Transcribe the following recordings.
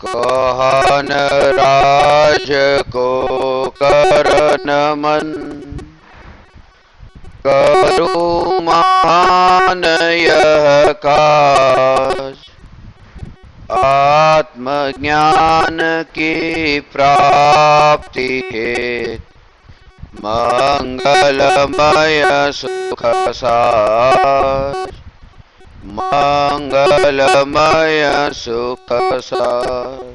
कहन राज को करन मन, करूँ मान यह काज। आत्मज्ञान की प्राप्ति हेतु मंगलमय सुख सार, मंगलमय सुख सार।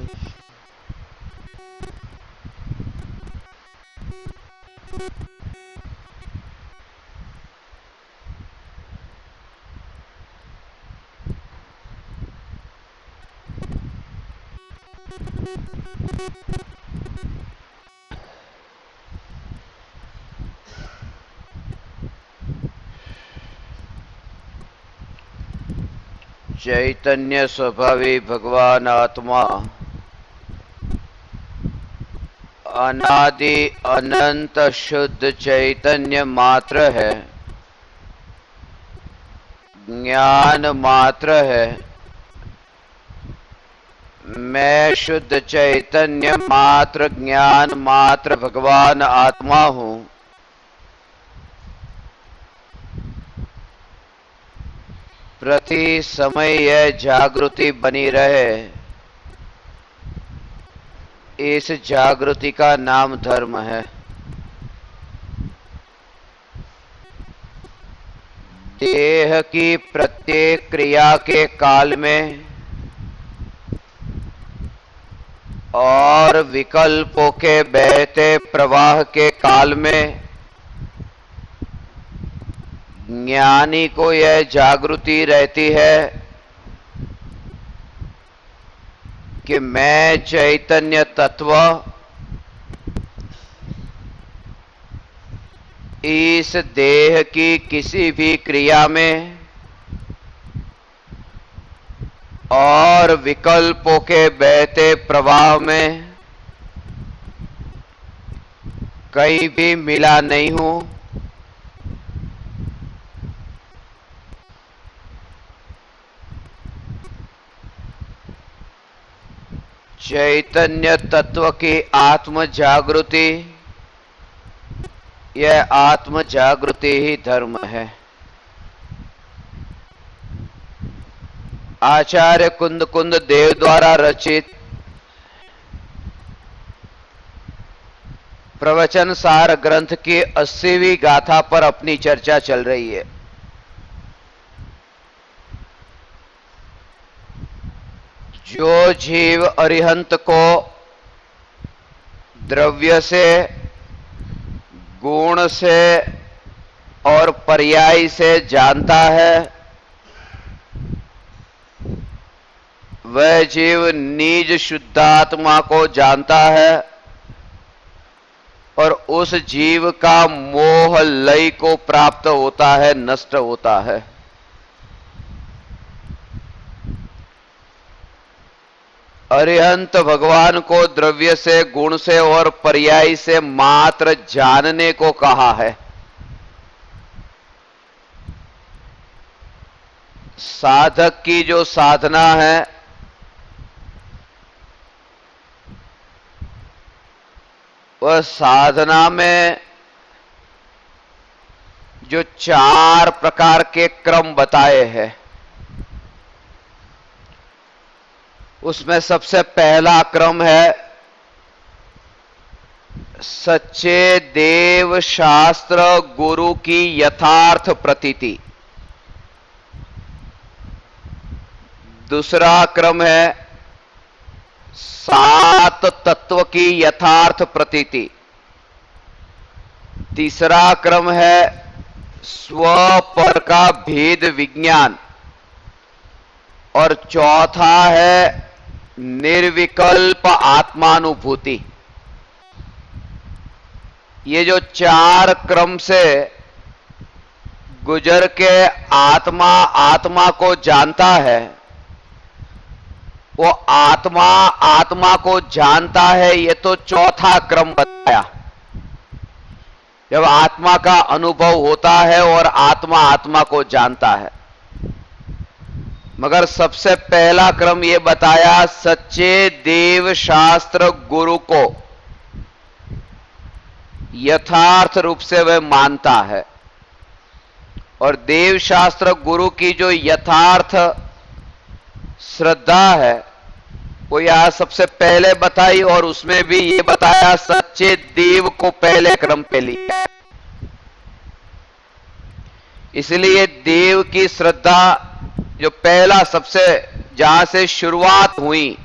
चैतन्य स्वभावी भगवान आत्मा अनादि अनंत शुद्ध चैतन्य मात्र है, ज्ञान मात्र है। मैं शुद्ध चैतन्य मात्र, ज्ञान मात्र भगवान आत्मा हूं। प्रति समय यह जागृति बनी रहे, इस जागृति का नाम धर्म है। देह की प्रत्येक क्रिया के काल में और विकल्पों के बहते प्रवाह के काल में ज्ञानी को यह जागृति रहती है कि मैं चैतन्य तत्व इस देह की किसी भी क्रिया में और विकल्पों के बहते प्रवाह में कहीं भी मिला नहीं हूं। चैतन्य तत्व की आत्म जागृति, यह आत्म जागृति ही धर्म है। आचार्य कुंद कुंद देव द्वारा रचित प्रवचन सार ग्रंथ की 80वीं गाथा पर अपनी चर्चा चल रही है। जो जीव अरिहंत को द्रव्य से, गुण से और पर्याय से जानता है, वह जीव निज शुद्धात्मा को जानता है और उस जीव का मोह लय को प्राप्त होता है, नष्ट होता है। अरिहंत भगवान को द्रव्य से, गुण से और पर्याय से मात्र जानने को कहा है। साधक की जो साधना है वह साधना में जो 4 प्रकार के क्रम बताए हैं, उसमें सबसे पहला क्रम है सच्चे देव शास्त्र गुरु की यथार्थ प्रतीति। दूसरा क्रम है 7 तत्व की यथार्थ प्रतीति। तीसरा क्रम है स्व पर का भेद विज्ञान और चौथा है निर्विकल्प आत्मानुभूति। ये जो 4 क्रम से गुजर के आत्मा आत्मा को जानता है, वो आत्मा आत्मा को जानता है, ये तो चौथा क्रम बताया। जब आत्मा का अनुभव होता है और आत्मा आत्मा को जानता है। मगर सबसे पहला क्रम यह बताया, सच्चे देव शास्त्र गुरु को यथार्थ रूप से वह मानता है, और देव शास्त्र गुरु की जो यथार्थ श्रद्धा है वो यहां सबसे पहले बताई, और उसमें भी ये बताया सच्चे देव को पहले क्रम पे लिया। इसलिए देव की श्रद्धा जो पहला सबसे जहां से शुरुआत हुई,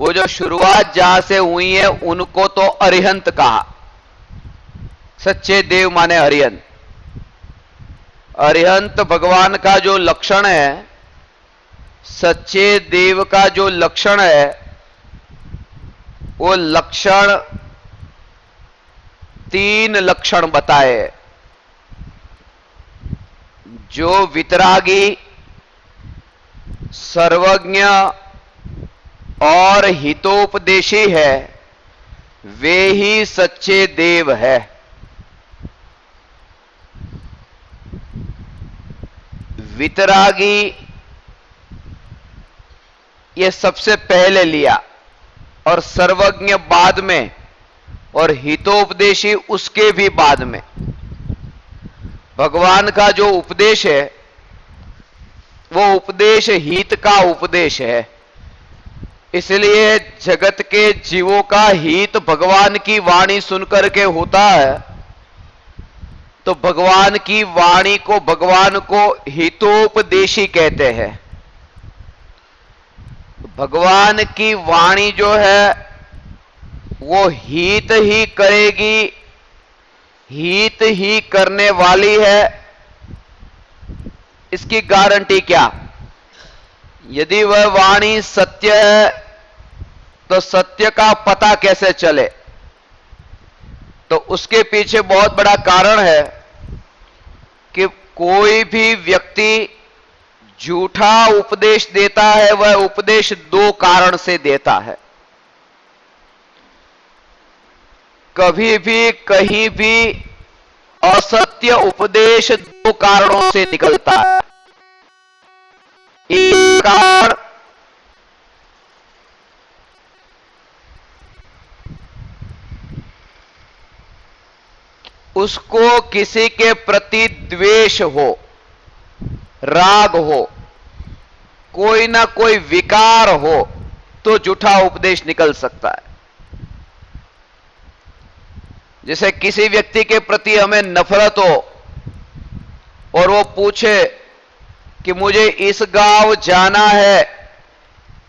वो जो शुरुआत जहां से हुई है उनको तो अरिहंत कहा। सच्चे देव माने अरिहंत। अरिहंत भगवान का जो लक्षण है, सच्चे देव का जो लक्षण है, वो लक्षण 3 लक्षण बताए। जो वितरागी, सर्वज्ञ और हितोपदेशी है, वे ही सच्चे देव है। वितरागी ये सबसे पहले लिया, और सर्वज्ञ बाद में, और हितोपदेशी उसके भी बाद में। भगवान का जो उपदेश है वो उपदेश हित का उपदेश है। इसलिए जगत के जीवों का हित भगवान की वाणी सुनकर के होता है, तो भगवान की वाणी को, भगवान को हितोपदेशी कहते हैं। भगवान की वाणी जो है वो हित ही करेगी, हित ही करने वाली है। इसकी गारंटी क्या? यदि वह वाणी सत्य है तो सत्य का पता कैसे चले? तो उसके पीछे बहुत बड़ा कारण है कि कोई भी व्यक्ति झूठा उपदेश देता है, वह उपदेश 2 कारण से देता है। कभी भी कहीं भी असत्य उपदेश 2 कारणों से निकलता है। एक कारण उसको किसी के प्रति द्वेष हो, राग हो, कोई ना कोई विकार हो, तो झूठा उपदेश निकल सकता है। जैसे किसी व्यक्ति के प्रति हमें नफरत हो और वो पूछे कि मुझे इस गांव जाना है,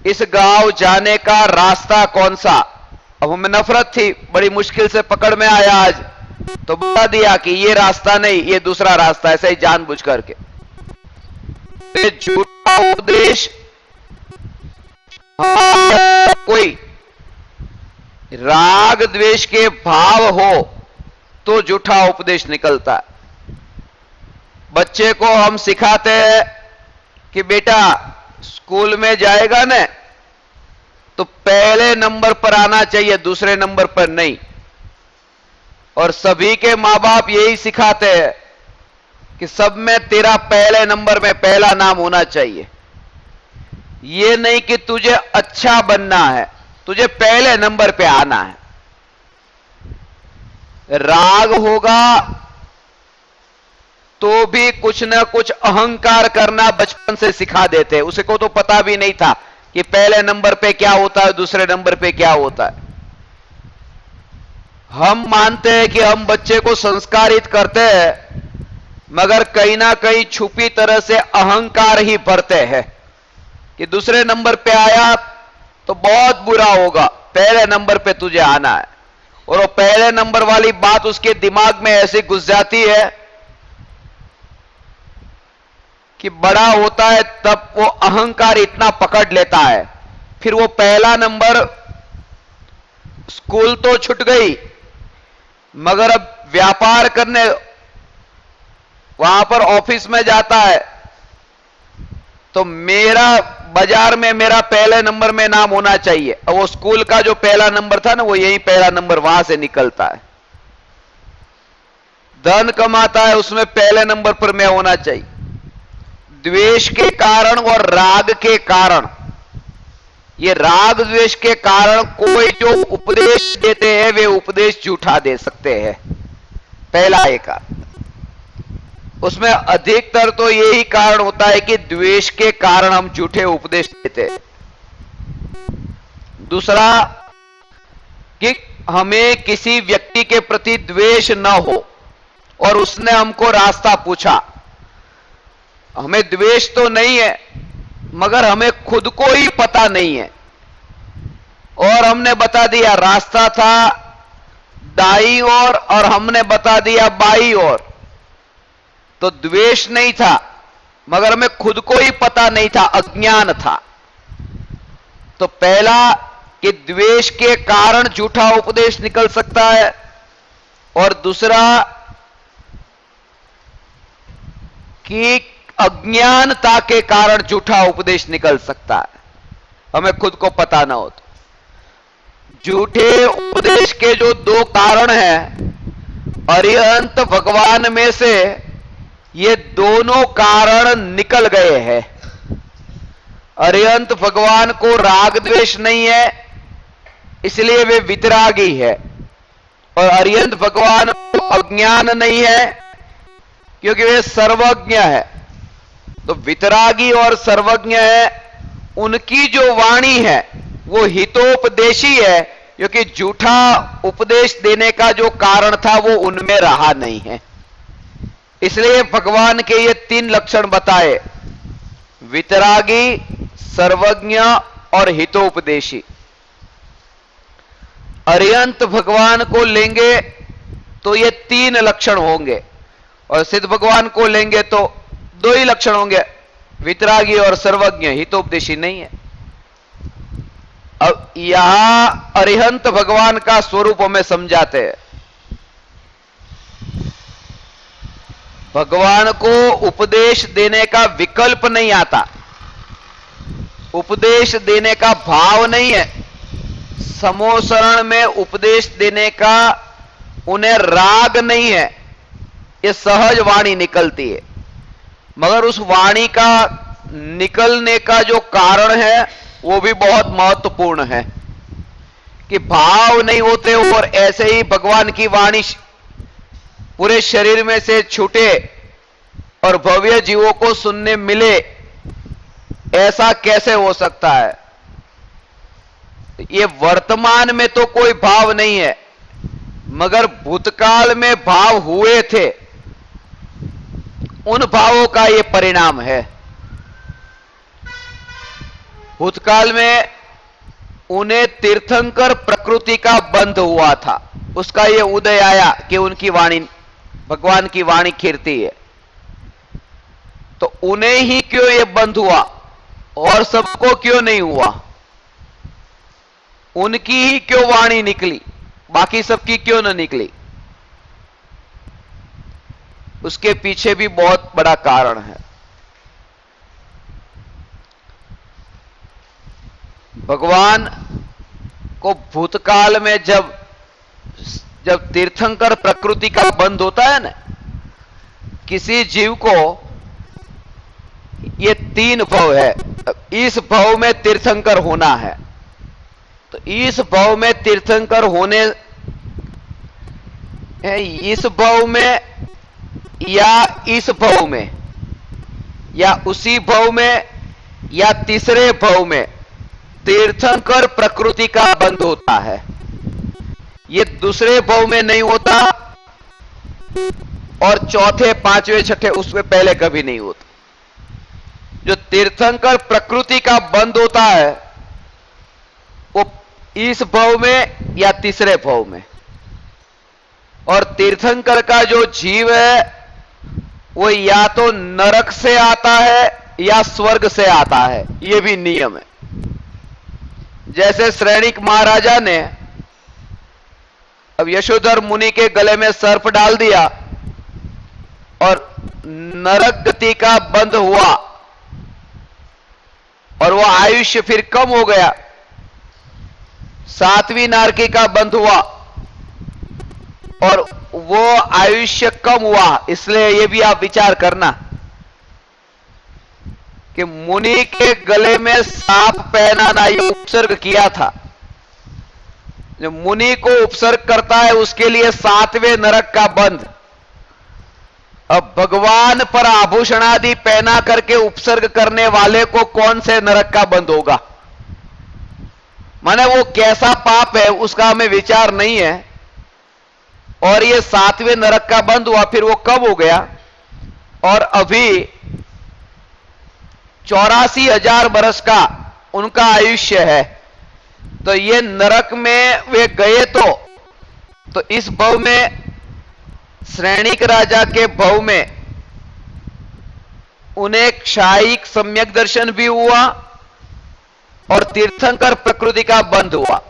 इस गांव जाने का रास्ता कौन सा? अब हमें नफरत थी, बड़ी मुश्किल से पकड़ में आया आज, तो बता दिया कि ये रास्ता नहीं, ये दूसरा रास्ता, ऐसे ही जानबूझ करके। झूठा उपदेश, कोई राग द्वेष के भाव हो तो झूठा उपदेश निकलता है। बच्चे को हम सिखाते हैं कि बेटा स्कूल में जाएगा ना तो पहले नंबर पर आना चाहिए, दूसरे नंबर पर नहीं। और सभी के मां बाप यही सिखाते हैं कि सब में तेरा पहले नंबर में पहला नाम होना चाहिए। ये नहीं कि तुझे अच्छा बनना है, तुझे पहले नंबर पे आना है। राग होगा तो भी कुछ ना कुछ अहंकार करना बचपन से सिखा देते। उसे को तो पता भी नहीं था कि पहले नंबर पे क्या होता है, दूसरे नंबर पे क्या होता है। हम मानते हैं कि हम बच्चे को संस्कारित करते हैं, मगर कहीं ना कहीं छुपी तरह से अहंकार ही भरते हैं कि दूसरे नंबर पे आया तो बहुत बुरा होगा, पहले नंबर पे तुझे आना है। और वो पहले नंबर वाली बात उसके दिमाग में ऐसी घुस जाती है कि बड़ा होता है तब वो अहंकार इतना पकड़ लेता है, फिर वो पहला नंबर, स्कूल तो छूट गई, मगर अब व्यापार करने वहां पर ऑफिस में जाता है तो मेरा बाजार में मेरा पहले नंबर में नाम होना चाहिए। और वो स्कूल का जो पहला नंबर था ना, वो यही पहला नंबर वहां से निकलता है। धन कमाता है, उसमें पहले नंबर पर मैं होना चाहिए। द्वेष के कारण और राग के कारण, ये राग द्वेष के कारण कोई जो उपदेश देते हैं वे उपदेश झूठा दे सकते हैं। पहला एक, उसमें अधिकतर तो यही कारण होता है कि द्वेष के कारण हम झूठे उपदेश देते हैं। दूसरा कि हमें किसी व्यक्ति के प्रति द्वेष न हो और उसने हमको रास्ता पूछा, हमें द्वेष तो नहीं है मगर हमें खुद को ही पता नहीं है और हमने बता दिया रास्ता था दाईं ओर और हमने बता दिया बाईं ओर, तो द्वेष नहीं था मगर हमें खुद को ही पता नहीं था, अज्ञान था। तो पहला कि द्वेष के कारण झूठा उपदेश निकल सकता है, और दूसरा कि अज्ञानता के कारण झूठा उपदेश निकल सकता है, हमें खुद को पता ना हो तो। झूठे उपदेश के जो दो कारण हैं, अरिहंत भगवान में से ये दोनों कारण निकल गए हैं। अरिहंत भगवान को राग द्वेष नहीं है इसलिए वे वितरागी है, और अरिहंत भगवान को अज्ञान नहीं है क्योंकि वे सर्वज्ञ है। तो वितरागी और सर्वज्ञ है, उनकी जो वाणी है वो हितोपदेशी है, क्योंकि झूठा उपदेश देने का जो कारण था वो उनमें रहा नहीं है। इसलिए भगवान के ये तीन लक्षण बताए, वितरागी, सर्वज्ञ और हितोपदेशी। अरिहंत भगवान को लेंगे तो ये तीन लक्षण होंगे, और सिद्ध भगवान को लेंगे तो दो ही लक्षण होंगे, वितरागी और सर्वज्ञ, हितोपदेशी नहीं है। अब यहां अरिहंत भगवान का स्वरूप हमें समझाते हैं। भगवान को उपदेश देने का विकल्प नहीं आता, उपदेश देने का भाव नहीं है, समोसरण में उपदेश देने का उन्हें राग नहीं है, ये सहज वाणी निकलती है। मगर उस वाणी का निकलने का जो कारण है वो भी बहुत महत्वपूर्ण है, कि भाव नहीं होते और ऐसे ही भगवान की वाणी पूरे शरीर में से छूटे और भव्य जीवों को सुनने मिले, ऐसा कैसे हो सकता है? ये वर्तमान में तो कोई भाव नहीं है, मगर भूतकाल में भाव हुए थे, उन भावों का ये परिणाम है। भूतकाल में उन्हें तीर्थंकर प्रकृति का बंध हुआ था, उसका ये उदय आया कि उनकी वाणी, भगवान की वाणी कीर्ति है, तो उन्हें ही क्यों ये बंध हुआ और सबको क्यों नहीं हुआ? उनकी ही क्यों वाणी निकली, बाकी सबकी क्यों न निकली? उसके पीछे भी बहुत बड़ा कारण है। भगवान को भूतकाल में जब तीर्थंकर प्रकृति का बंध होता है ना, किसी जीव को ये तीन भव है, इस भव में तीर्थंकर होना है, तो इस भव में तीर्थंकर होने, इस भव में या इस भव में या उसी भव में या तीसरे भव में तीर्थंकर प्रकृति का बंध होता है। ये दूसरे भव में नहीं होता और चौथे, पांचवें, छठे उसमें पहले कभी नहीं होता। जो तीर्थंकर प्रकृति का बंध होता है वो इस भव में या तीसरे भव में, और तीर्थंकर का जो जीव है वो या तो नरक से आता है या स्वर्ग से आता है, ये भी नियम है। जैसे श्रेणिक महाराजा ने अब यशोधर मुनि के गले में सर्प डाल दिया और नरक गति का बंध हुआ और वो आयुष्य फिर कम हो गया, सातवीं नारकी का बंध हुआ और वो आयुष्य कम हुआ। इसलिए ये भी आप विचार करना कि मुनि के गले में सांप पहनाना, ये उपसर्ग किया था। जो मुनि को उपसर्ग करता है उसके लिए 7वें नरक का बंध। अब भगवान पर आभूषण आदि पहना करके उपसर्ग करने वाले को कौन से नरक का बंध होगा? माने वो कैसा पाप है उसका हमें विचार नहीं है। और ये 7वें नरक का बंध हुआ, फिर वो कब हो गया? और अभी 84,000 बरस का उनका आयुष्य है। तो ये नरक में वे गए तो इस भव में, श्रेणिक राजा के भव में उन्हें क्षायिक सम्यक दर्शन भी हुआ और तीर्थंकर प्रकृति का बंध हुआ।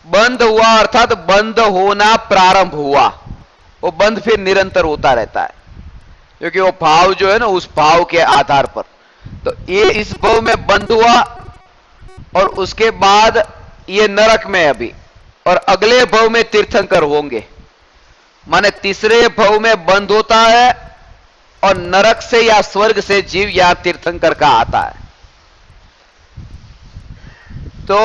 बंध हुआ अर्थात बंध होना प्रारंभ हुआ। वो बंध फिर निरंतर होता रहता है, क्योंकि वो भाव जो है ना, उस भाव के आधार पर। तो ये इस भव में बंध हुआ और उसके बाद ये नरक में अभी, और अगले भव में तीर्थंकर होंगे। माने तीसरे भव में बंद होता है और नरक से या स्वर्ग से जीव या तीर्थंकर का आता है। तो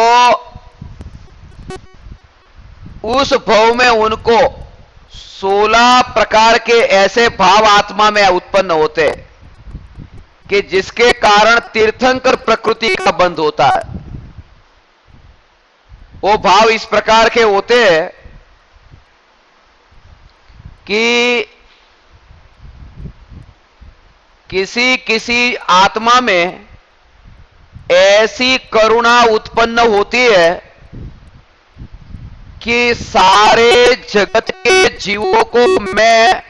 उस भव में उनको 16 प्रकार के ऐसे भाव आत्मा में उत्पन्न होते हैं कि जिसके कारण तीर्थंकर प्रकृति का बंध होता है। वो भाव इस प्रकार के होते हैं कि किसी किसी आत्मा में ऐसी करुणा उत्पन्न होती है कि सारे जगत के जीवों को मैं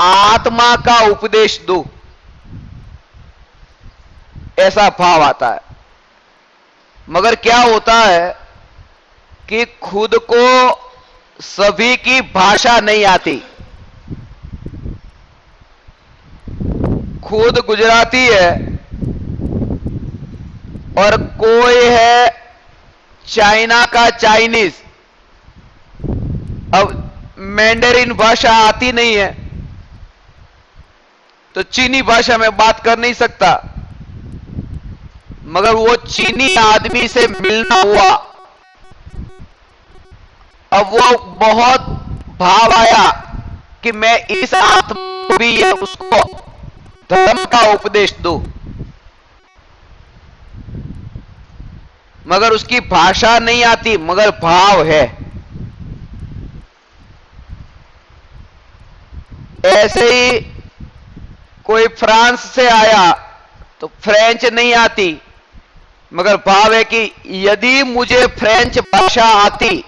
आत्मा का उपदेश दूं, ऐसा भाव आता है। मगर क्या होता है कि खुद को सभी की भाषा नहीं आती। खुद गुजराती है और कोई है चाइना का चाइनीज। अब मैंडरिन भाषा आती नहीं है तो चीनी भाषा में बात कर नहीं सकता, मगर वो चीनी आदमी से मिलना हुआ। अब वो बहुत भाव आया कि मैं इस आत्मा को भी उसको धर्म का उपदेश दूं, मगर उसकी भाषा नहीं आती, मगर भाव है। ऐसे ही कोई फ्रांस से आया तो फ्रेंच नहीं आती, मगर भाव है कि यदि मुझे फ्रेंच भाषा आती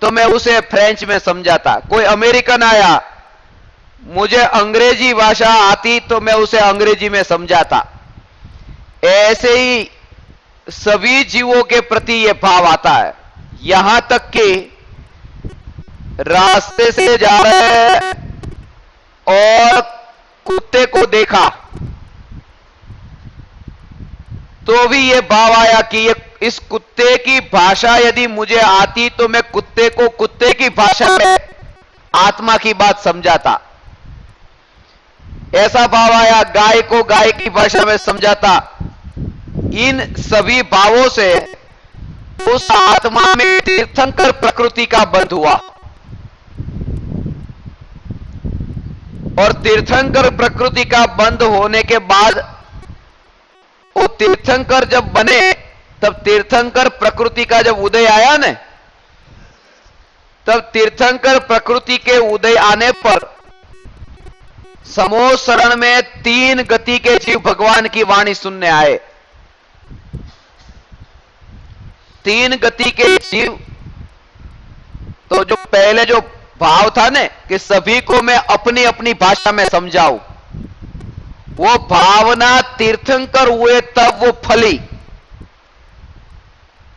तो मैं उसे फ्रेंच में समझाता। कोई अमेरिकन आया, मुझे अंग्रेजी भाषा आती तो मैं उसे अंग्रेजी में समझाता। ऐसे ही सभी जीवों के प्रति यह भाव आता है। यहां तक कि रास्ते से जा रहे हैं और कुत्ते को देखा तो भी यह भाव आया कि इस कुत्ते की भाषा यदि मुझे आती तो मैं कुत्ते को कुत्ते की भाषा में आत्मा की बात समझाता। ऐसा भाव आया, गाय को गाय की भाषा में समझाता। इन सभी भावों से उस आत्मा में तीर्थंकर प्रकृति का बंध हुआ। और तीर्थंकर प्रकृति का बंध होने के बाद वो तीर्थंकर जब बने, तब तीर्थंकर प्रकृति का जब उदय आया न, तब तीर्थंकर प्रकृति के उदय आने पर समोह शरण में 3 गति के जीव भगवान की वाणी सुनने आए। 3 गति के जीव, तो जो पहले जो भाव था न कि सभी को मैं अपनी अपनी भाषा में समझाऊं, वो भावना तीर्थंकर हुए तब वो फली।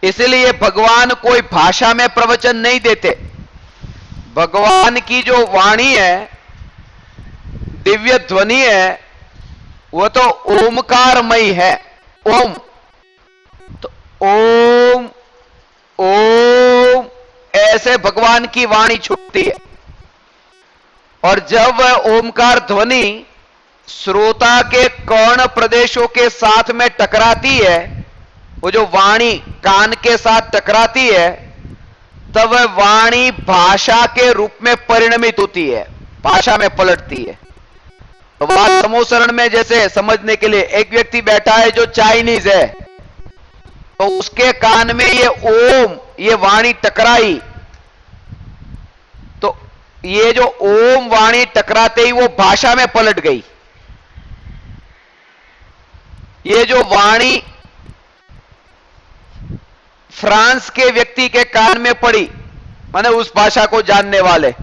इसलिए भगवान कोई भाषा में प्रवचन नहीं देते। भगवान की जो वाणी है, दिव्य ध्वनि है, वो तो ओमकारमयी है। ओम तो ओम ओम ऐसे भगवान की वाणी छूटती है। और जब वह ओमकार ध्वनि श्रोता के कर्ण प्रदेशों के साथ में टकराती है, वो जो वाणी कान के साथ टकराती है, तब वह वाणी भाषा के रूप में परिणमित होती है, भाषा में पलटती है। तो बात समोसरण में जैसे समझने के लिए, एक व्यक्ति बैठा है जो चाइनीज है, तो उसके कान में ये ओम, ये वाणी टकराई, तो ये जो ओम वाणी टकराते ही वो भाषा में पलट गई। ये जो वाणी फ्रांस के व्यक्ति के कान में पड़ी, माने उस भाषा को जानने वाले,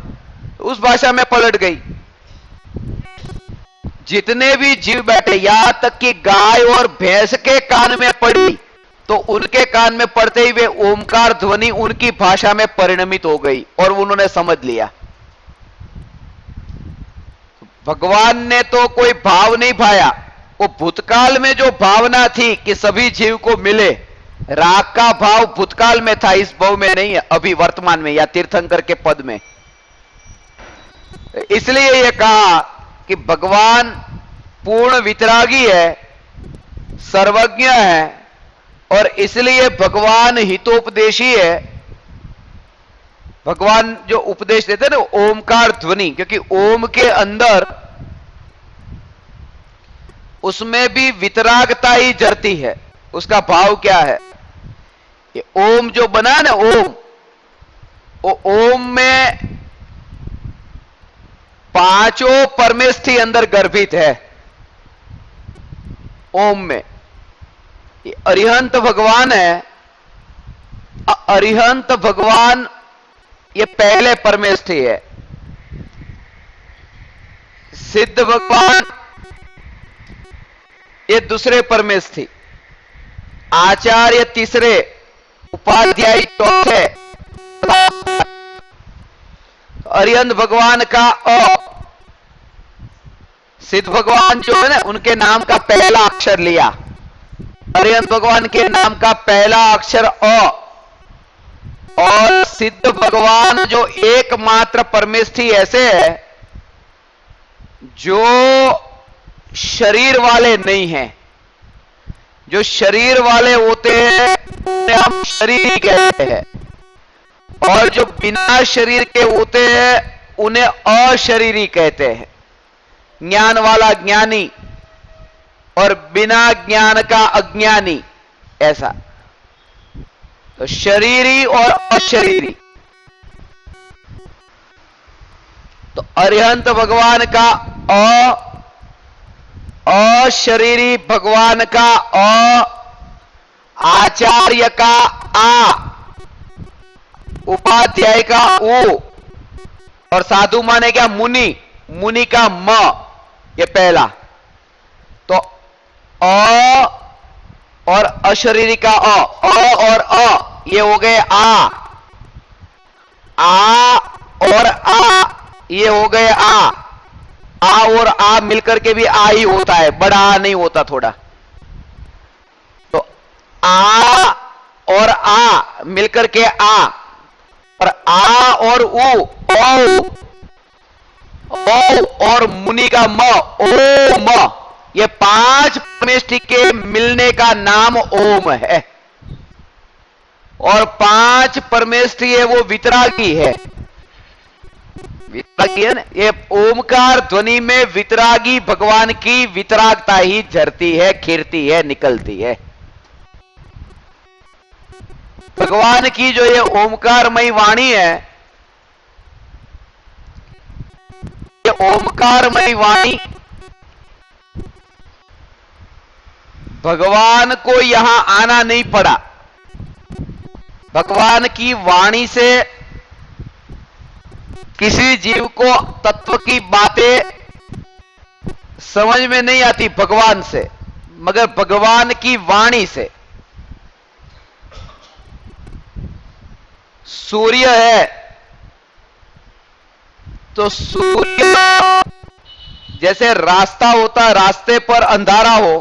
उस भाषा में पलट गई। जितने भी जीव बैठे, यहां तक कि गाय और भैंस के कान में पड़ी, तो उनके कान में पड़ते ही वे ओमकार ध्वनि उनकी भाषा में परिणमित हो गई और उन्होंने समझ लिया। भगवान ने तो कोई भाव नहीं भाया, वो भूतकाल में जो भावना थी कि सभी जीव को मिले, राग का भाव भूतकाल में था, इस भाव में नहीं है, अभी वर्तमान में या तीर्थंकर के पद में। इसलिए यह कहा कि भगवान पूर्ण वितरागी है, सर्वज्ञ है, और इसलिए भगवान हितोपदेशी है। भगवान जो उपदेश देते हैं ना, ओमकार ध्वनि, क्योंकि ओम के अंदर उसमें भी वितरागता ही जरती है। उसका भाव क्या है? ये ओम जो बना ना, ओम, वो ओम में पांचों परमेष्ठी अंदर गर्भित है। ओम में ये अरिहंत भगवान है। अरिहंत भगवान ये पहले परमेष्ठी है। सिद्ध भगवान ये दूसरे परमेष्ठी, आचार्य तीसरे, उपाध्याय चौथे, अरिहंत भगवान का अ, सिद्ध भगवान जो है ना, उनके नाम का पहला अक्षर लिया। अरिहंत भगवान के नाम का पहला अक्षर अ, और सिद्ध भगवान जो एकमात्र परमेष्ठी ऐसे है जो शरीर वाले नहीं हैं। जो शरीर वाले होते हैं उन्हें हम शरीरी कहते हैं, और जो बिना शरीर के होते हैं उन्हें अशरीरी कहते हैं। ज्ञान वाला ज्ञानी और बिना ज्ञान का अज्ञानी, ऐसा। तो शरीरी और अशरीरी। तो अरिहंत भगवान का अ, अशरीरी भगवान का अ, आचार्य का आ, उपाध्याय का उ, और साधु माने क्या? मुनि, मुनि का म, ये पहला। तो अ और अशरीरी का अ और अ, ये हो गए आ और आ, ये हो गए आ और आ मिलकर के भी आ ही होता है, बड़ा आ नहीं होता थोड़ा। तो आ और आ मिलकर के आ, और आ और उ, ओ और मुनि का म, ओ म, ये पांच परमेष्ठी के मिलने का नाम ओम है। और पांच परमेष्ठी है वो वितरागी है। वितरागी है ना, ये ओमकार ध्वनि में वितरागी भगवान की वितरागता ही झरती है, खिरती है, निकलती है। भगवान की जो ये ओमकारमयी वाणी है, ये ओमकारमयी वाणी भगवान को यहां आना नहीं पड़ा। भगवान की वाणी से किसी जीव को तत्व की बातें समझ में नहीं आती भगवान से, मगर भगवान की वाणी से। सूर्य है तो सूर्य जैसे रास्ता होता, रास्ते पर अंधारा हो,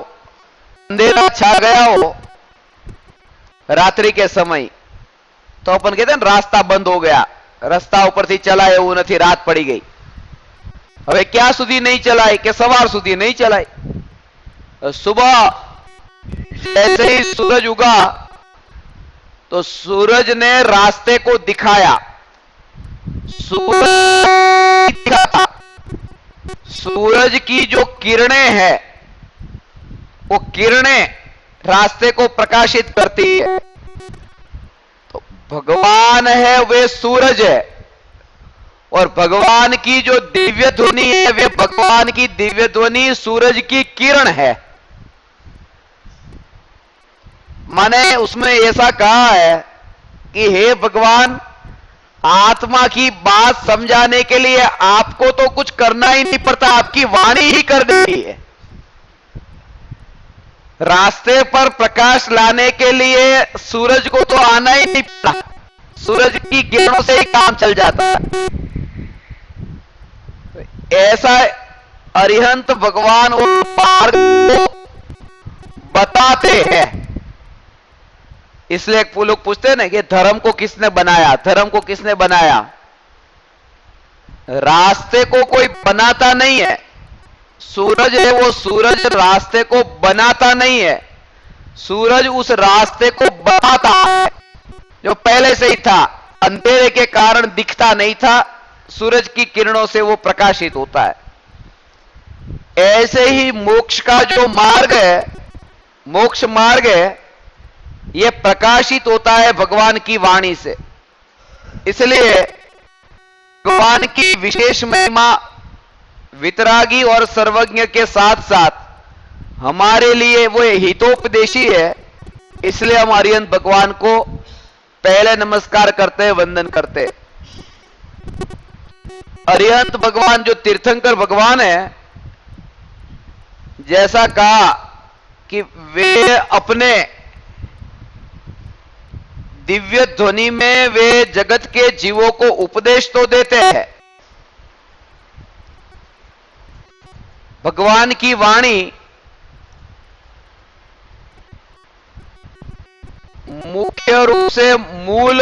अंधेरा छा गया हो रात्रि के समय, तो अपन कहते हैं रास्ता बंद हो गया, रास्ता ऊपर से चला है वो नहीं, रात पड़ी गई। હવે ક્યાં સુધી નહીં ચલાય કે સવાર સુધી નહીં ચલાય? सुबह जैसे ही सूरज उगा तो सूरज ने रास्ते को दिखाया। सूरज की जो किरणें हैं वो किरणें रास्ते को प्रकाशित करती है। तो भगवान है वे सूरज है और भगवान की जो दिव्य ध्वनि है वे भगवान की दिव्य ध्वनि सूरज की किरण है। माने उसमें ऐसा कहा है कि हे भगवान, आत्मा की बात समझाने के लिए आपको तो कुछ करना ही नहीं पड़ता, आपकी वाणी ही कर देती है। रास्ते पर प्रकाश लाने के लिए सूरज को तो आना ही नहीं पड़ता, सूरज की किरणों से ही काम चल जाता है। ऐसा अरिहंत भगवान और मार्ग को बताते हैं। इसलिए लोग पूछते हैं ना कि धर्म को किसने बनाया, धर्म को किसने बनाया? रास्ते को कोई बनाता नहीं है। सूरज है वो सूरज रास्ते को बनाता नहीं है, सूरज उस रास्ते को बताता है जो पहले से ही था। अंधेरे के कारण दिखता नहीं था, सूरज की किरणों से वो प्रकाशित होता है। ऐसे ही मोक्ष का जो मार्ग है, मोक्ष मार्ग है, यह प्रकाशित होता है भगवान की वाणी से। इसलिए भगवान की विशेष महिमा वितरागी और सर्वज्ञ के साथ साथ हमारे लिए वो हितोपदेशी है। इसलिए हम अरिहंत भगवान को पहले नमस्कार करते हैं, वंदन करते हैं। अरिहंत भगवान जो तीर्थंकर भगवान है, जैसा कहा कि वे अपने दिव्य ध्वनि में वे जगत के जीवों को उपदेश तो देते हैं। भगवान की वाणी मुख्य रूप से मूल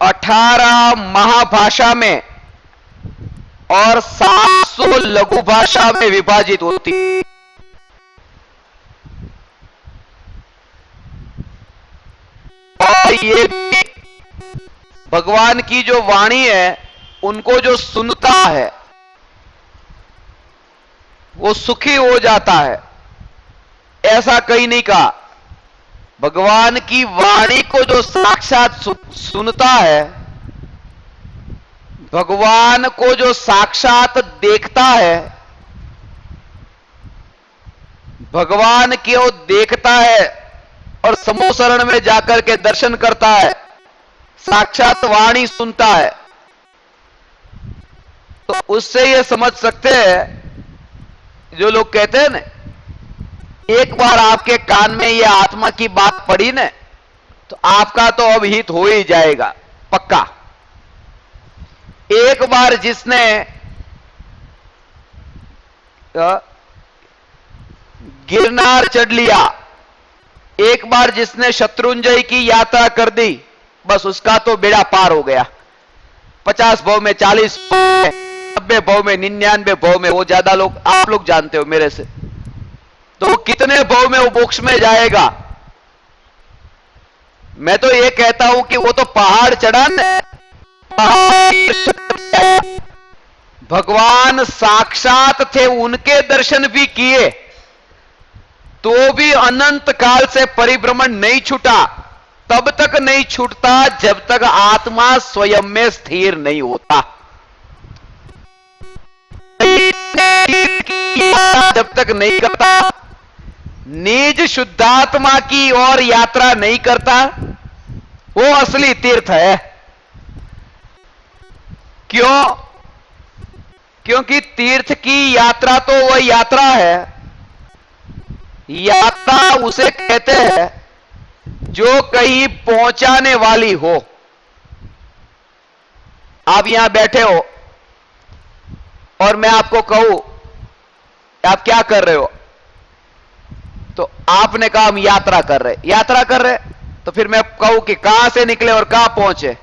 18 महाभाषा में और 700 लघु भाषा में विभाजित होती है। और ये भगवान की जो वाणी है, उनको जो सुनता है वो सुखी हो जाता है, ऐसा कहीं नहीं कहा। भगवान की वाणी को जो साक्षात सुनता है, भगवान को जो साक्षात देखता है, भगवान को देखता है और समूह शरण में जाकर के दर्शन करता है, साक्षात वाणी सुनता है, तो उससे ये समझ सकते हैं जो लोग कहते हैं ना, एक बार आपके कान में ये आत्मा की बात पड़ी ना, तो आपका तो अब हित हो ही जाएगा पक्का। एक बार जिसने गिरनार चढ़ लिया, एक बार जिसने शत्रुंजय की यात्रा कर दी, बस उसका तो बेड़ा पार हो गया। 50 भव में, 40 भव में, 90 भव में, 99 भव में, वो ज्यादा लोग आप लोग जानते हो मेरे से, तो कितने भव में वो मोक्ष में जाएगा। मैं तो ये कहता हूं कि वो तो पहाड़ चढ़ा न, भगवान साक्षात थे, उनके दर्शन भी किए तो भी अनंत काल से परिभ्रमण नहीं छूटा। तब तक नहीं छूटता जब तक आत्मा स्वयं में स्थिर नहीं होता, जब तक नहीं करता, निज शुद्धात्मा की ओर यात्रा नहीं करता, वो असली तीर्थ है। क्यों? क्योंकि तीर्थ की यात्रा तो वह यात्रा है, यात्रा उसे कहते हैं जो कहीं पहुंचाने वाली हो। आप यहां बैठे हो और मैं आपको कहूं आप क्या कर रहे हो, तो आपने कहा हम यात्रा कर रहे, तो फिर मैं कहूं कि कहां से निकले और कहां पहुंचे।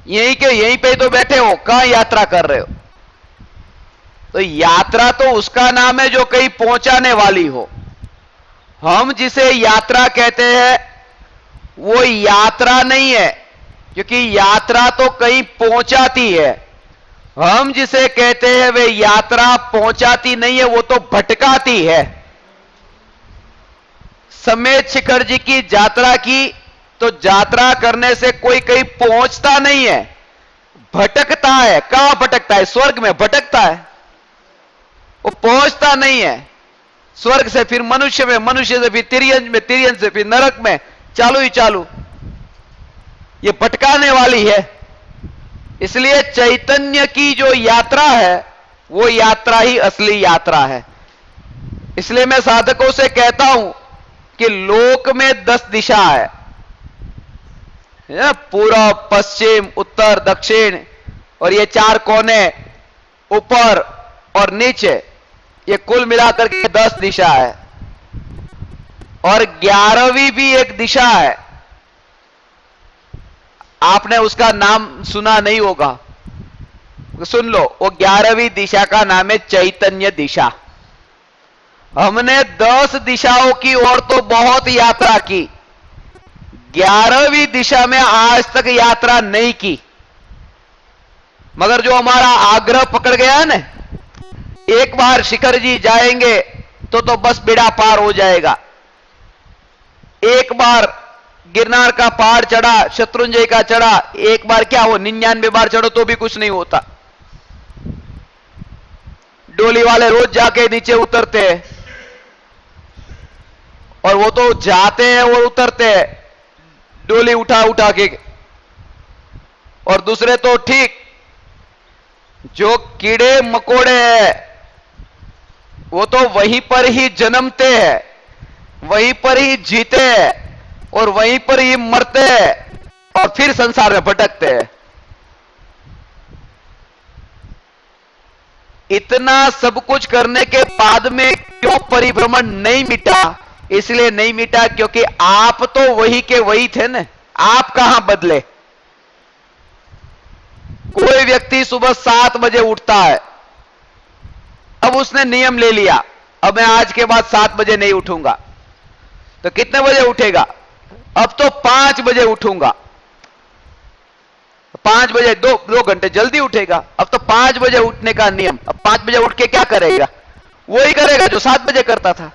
यहीं के यहीं पे तो बैठे हो, कहां यात्रा कर रहे हो? तो यात्रा तो उसका नाम है जो कहीं पहुंचाने वाली हो। हम जिसे यात्रा कहते हैं वो यात्रा नहीं है, क्योंकि यात्रा तो कहीं पहुंचाती है। हम जिसे कहते हैं वे यात्रा पहुंचाती नहीं है, वो तो भटकाती है। समेत शिखर जी की यात्रा की तो यात्रा करने से कोई कहीं पहुंचता नहीं है, भटकता है। कहां भटकता है? स्वर्ग में भटकता है, वो पहुंचता नहीं है। स्वर्ग से फिर मनुष्य में, मनुष्य से फिर तिर्यंज में, तिर्यंज से फिर नरक में, चालू ही चालू। ये भटकाने वाली है। इसलिए चैतन्य की जो यात्रा है वो यात्रा ही असली यात्रा है। इसलिए मैं साधकों से कहता हूं कि लोक में 10 दिशा है, पूर्व, पश्चिम, उत्तर, दक्षिण, और ये 4 कोने ऊपर और नीचे, ये कुल मिलाकर के 10 दिशा है। और 11वीं भी एक दिशा है, आपने उसका नाम सुना नहीं होगा, सुन लो। वो 11वीं दिशा का नाम है चैतन्य दिशा। हमने 10 दिशाओं की ओर तो बहुत यात्रा की, 11वीं दिशा में आज तक यात्रा नहीं की। मगर जो हमारा आग्रह पकड़ गया है ना, एक बार शिखर जी जाएंगे तो बस बेड़ा पार हो जाएगा। एक बार गिरनार का पहाड़ चढ़ा, शत्रुंजय का चढ़ा, एक बार क्या हो 99 बार चढ़ो तो भी कुछ नहीं होता। डोली वाले रोज जाके नीचे उतरते हैं, और वो तो जाते हैं और उतरते हैं डोली उठा उठा के। और दूसरे तो ठीक, जो कीड़े मकोड़े हैं वो तो वहीं पर ही जन्मते हैं, वहीं पर ही जीते हैं, और वहीं पर ही मरते हैं, और फिर संसार में भटकते हैं। इतना सब कुछ करने के बाद में क्यों परिभ्रमण नहीं मिटा? इसलिए नहीं मिटा क्योंकि आप तो वही के वही थे ना, आप कहां बदले? कोई व्यक्ति सुबह 7 बजे उठता है, अब उसने नियम ले लिया, अब मैं आज के बाद 7 बजे नहीं उठूंगा। तो कितने बजे उठेगा? अब तो 5 बजे उठूंगा। 5 बजे 2 घंटे जल्दी उठेगा। अब तो 5 बजे उठने का नियम। अब 5 बजे उठ के क्या करेगा? वही करेगा जो 7 बजे करता था,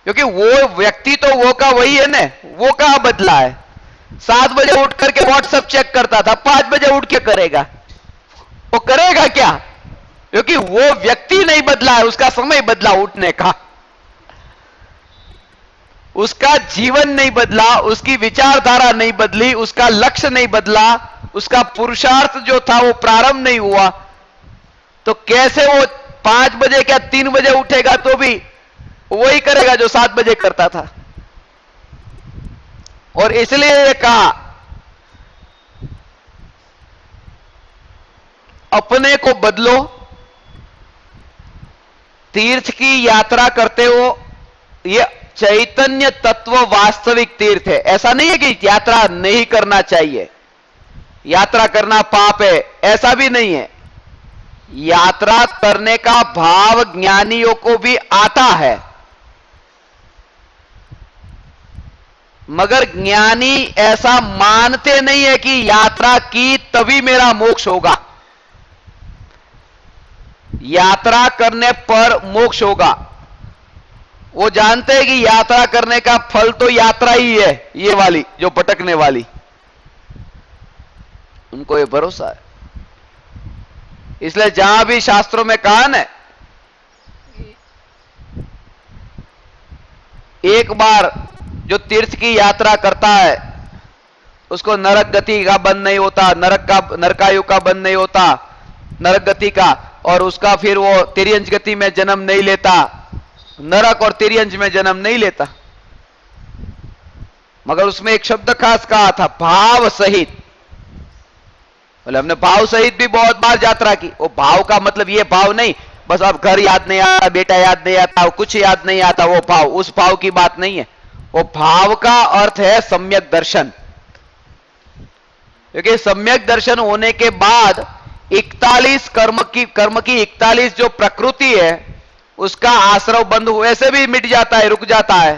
क्योंकि वो व्यक्ति तो वो का वही है ना, वो कहां बदला है? 7 बजे उठ करके व्हाट्सएप चेक करता था, 5 बजे उठ के करेगा। वो करेगा क्या? क्योंकि वो व्यक्ति नहीं बदला है, उसका समय बदला उठने का, उसका जीवन नहीं बदला, उसकी विचारधारा नहीं बदली, उसका लक्ष्य नहीं बदला, उसका पुरुषार्थ जो था वो प्रारंभ नहीं हुआ। तो कैसे वो 5 बजे क्या 3 बजे उठेगा तो भी वही करेगा जो 7 बजे करता था। और इसलिए ये कहा अपने को बदलो। तीर्थ की यात्रा करते हो, ये चैतन्य तत्व वास्तविक तीर्थ है। ऐसा नहीं है कि यात्रा नहीं करना चाहिए, यात्रा करना पाप है, ऐसा भी नहीं है। यात्रा करने का भाव ज्ञानियों को भी आता है, मगर ज्ञानी ऐसा मानते नहीं है कि यात्रा की तभी मेरा मोक्ष होगा, यात्रा करने पर मोक्ष होगा। वो जानते हैं कि यात्रा करने का फल तो यात्रा ही है, ये वाली जो भटकने वाली, उनको ये भरोसा है। इसलिए जहां भी शास्त्रों में कहा ना, एक बार जो तीर्थ की यात्रा करता है उसको नरक गति का बंध नहीं होता, नरकायु का बंध नहीं होता, नरक गति का, और उसका फिर वो तिर्यंज गति में जन्म नहीं लेता, नरक और तिर्यंज में जन्म नहीं लेता। मगर उसमें एक शब्द खास कहा था, भाव सहित। बोले हमने भाव सहित भी बहुत बार यात्रा की। वो भाव का मतलब ये भाव नहीं बस अब घर याद नहीं आता, बेटा याद नहीं आता, कुछ याद नहीं आता, वो भाव, उस भाव की बात नहीं है। वो भाव का अर्थ है सम्यक दर्शन। क्योंकि सम्यक दर्शन होने के बाद 41 कर्म की 41 जो प्रकृति है उसका आश्रव बंद वैसे भी मिट जाता है, रुक जाता है।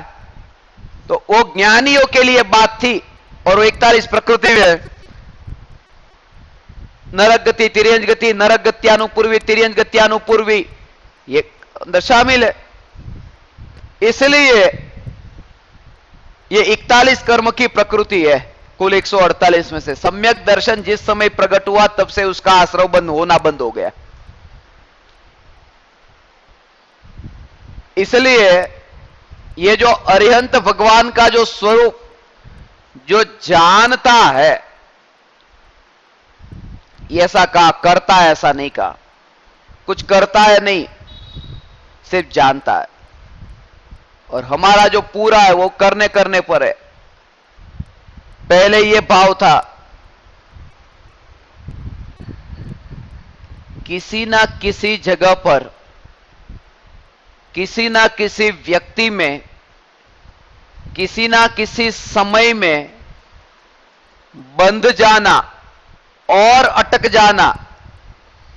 तो वो ज्ञानियों के लिए बात थी। और वो 41 प्रकृति है, नरक गति, तिर्यंज गति, नरक गत्यानुपूर्वी, तिर्यंज गत्यानुपूर्वी, ये अंदर शामिल है। इसलिए ये 41 कर्म की प्रकृति है कुल 148 में से। सम्यक दर्शन जिस समय प्रकट हुआ तब से उसका आश्रव बंद हो गया। इसलिए ये जो अरिहंत भगवान का जो स्वरूप जो जानता है, ऐसा कहा, करता है ऐसा नहीं कहा, कुछ करता है नहीं, सिर्फ जानता है। और हमारा जो पूरा है वो करने करने पर है। पहले ये भाव था किसी ना किसी जगह पर, किसी ना किसी व्यक्ति में, किसी ना किसी समय में बंध जाना और अटक जाना,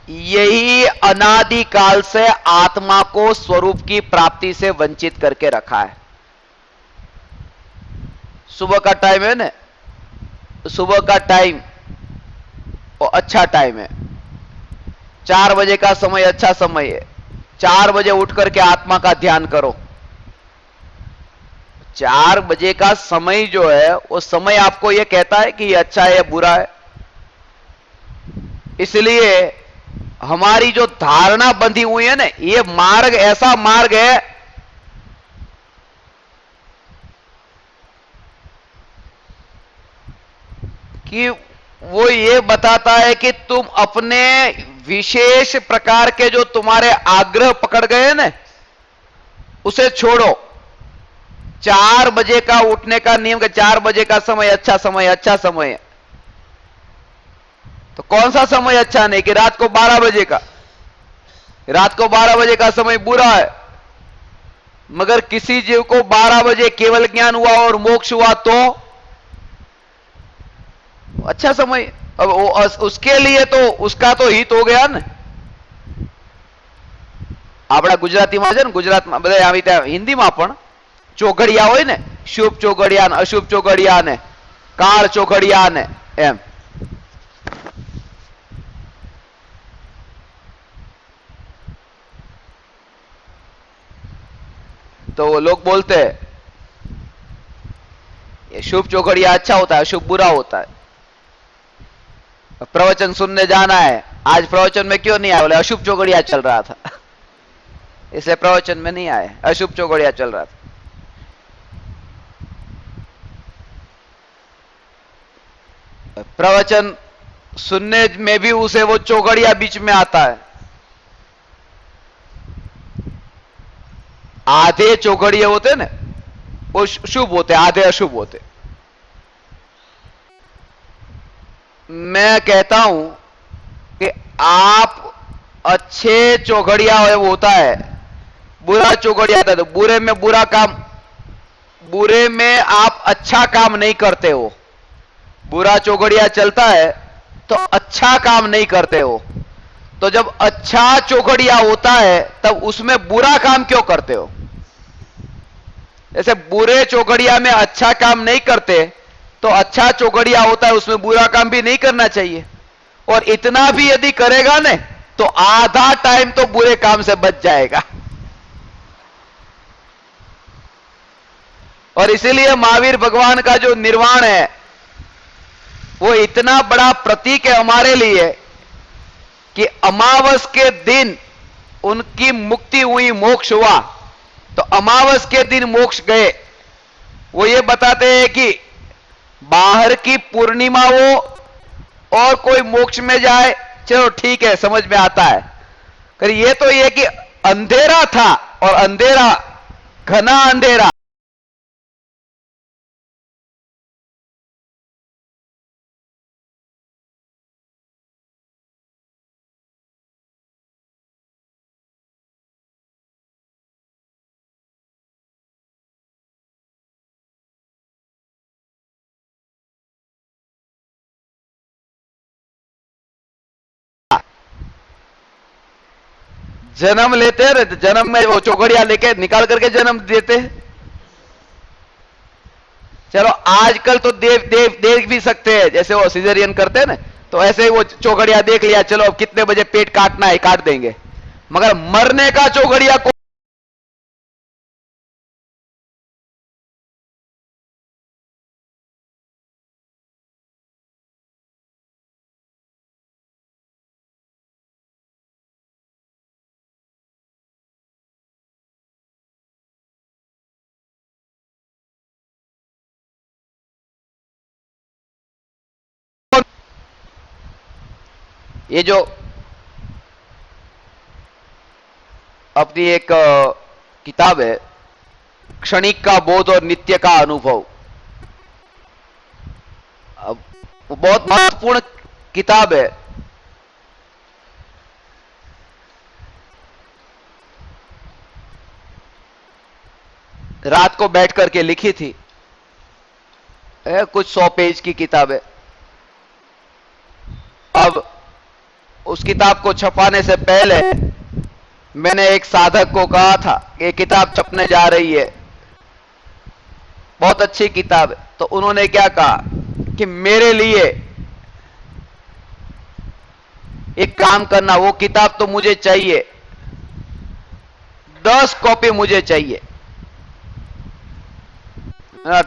यही अनादिकाल से आत्मा को स्वरूप की प्राप्ति से वंचित करके रखा है। सुबह का टाइम है ना, सुबह का टाइम वो अच्छा टाइम है, 4 बजे का समय अच्छा समय है। 4 बजे उठ करके आत्मा का ध्यान करो। 4 बजे का समय जो है वो समय आपको यह कहता है कि ये अच्छा है या बुरा है। इसलिए हमारी जो धारणा बंधी हुई है ना, ये मार्ग ऐसा मार्ग है कि वो ये बताता है कि तुम अपने विशेष प्रकार के जो तुम्हारे आग्रह पकड़ गए ना, उसे छोड़ो। 4 बजे का उठने का नियम, का 4 बजे का समय अच्छा समय, अच्छा समय है। तो कौन सा समय अच्छा नहीं कि रात को 12 बजे का, रात को 12 बजे का समय बुरा है। मगर किसी जीव को 12 बजे केवल ज्ञान हुआ और मोक्ष हुआ तो अच्छा समय। अब उसके लिए तो उसका तो हित हो गया ना। આપણા ગુજરાતીમાં છે ને, ગુજરાતમાં બધા આવી ત્યાં હિન્દીમાં પણ ચોઘડિયા હોય ને, શુભ ચોઘડિયા ને અશુભ ચોઘડિયા ને કાળ ચોઘડિયા ને એમ। तो वो लोग बोलते हैं ये शुभ चौघड़िया अच्छा होता है, अशुभ बुरा होता है। प्रवचन सुनने जाना है, आज प्रवचन में क्यों नहीं आया? बोले अशुभ चौघड़िया चल रहा था इसलिए प्रवचन में नहीं आए, अशुभ चौघड़िया चल रहा था। प्रवचन सुनने में भी उसे वो चौघड़िया बीच में आता है। आधे चौघड़िए होते ना वो शुभ होते, आधे अशुभ होते। मैं कहता हूं कि आप अच्छे चौघड़िया होता है, बुरा चौघड़िया होता है। तो बुरे में बुरा काम, बुरे में आप अच्छा काम नहीं करते हो। बुरा चौघड़िया चलता है तो अच्छा काम नहीं करते हो। तो जब अच्छा चौघड़िया होता है तब उसमें बुरा काम क्यों करते हो? जैसे बुरे चौघड़िया में अच्छा काम नहीं करते तो अच्छा चौघड़िया होता है उसमें बुरा काम भी नहीं करना चाहिए। और इतना भी यदि करेगा ने तो आधा टाइम तो बुरे काम से बच जाएगा। और इसीलिए महावीर भगवान का जो निर्वाण है वो इतना बड़ा प्रतीक है हमारे लिए कि अमावस के दिन उनकी मुक्ति हुई, मोक्ष हुआ। तो अमावस के दिन मोक्ष गए। वो ये बताते हैं कि बाहर की पूर्णिमा हो और कोई मोक्ष में जाए, चलो ठीक है, समझ में आता है। पर ये तो ये कि अंधेरा था और अंधेरा, घना अंधेरा, जन्म लेते हैं ना, तो जन्म में वो चौकड़िया लेके निकाल करके जन्म देते हैं। चलो आजकल तो देख भी सकते हैं, जैसे वो सिजेरियन करते हैं ना, तो ऐसे ही वो चौकड़िया देख लिया, चलो अब कितने बजे पेट काटना है काट देंगे। मगर मरने का चौकड़िया को ये जो अपनी एक किताब है, क्षणिक का बोध और नित्य का अनुभव, वो बहुत महत्वपूर्ण किताब है। रात को बैठ करके लिखी थी, कुछ 100 पेज की किताब है। अब उस किताब को छपाने से पहले मैंने एक साधक को कहा था कि ये किताब छपने जा रही है, बहुत अच्छी किताब है। तो उन्होंने क्या कहा कि मेरे लिए एक काम करना, वो किताब तो मुझे चाहिए, 10 कॉपी मुझे चाहिए।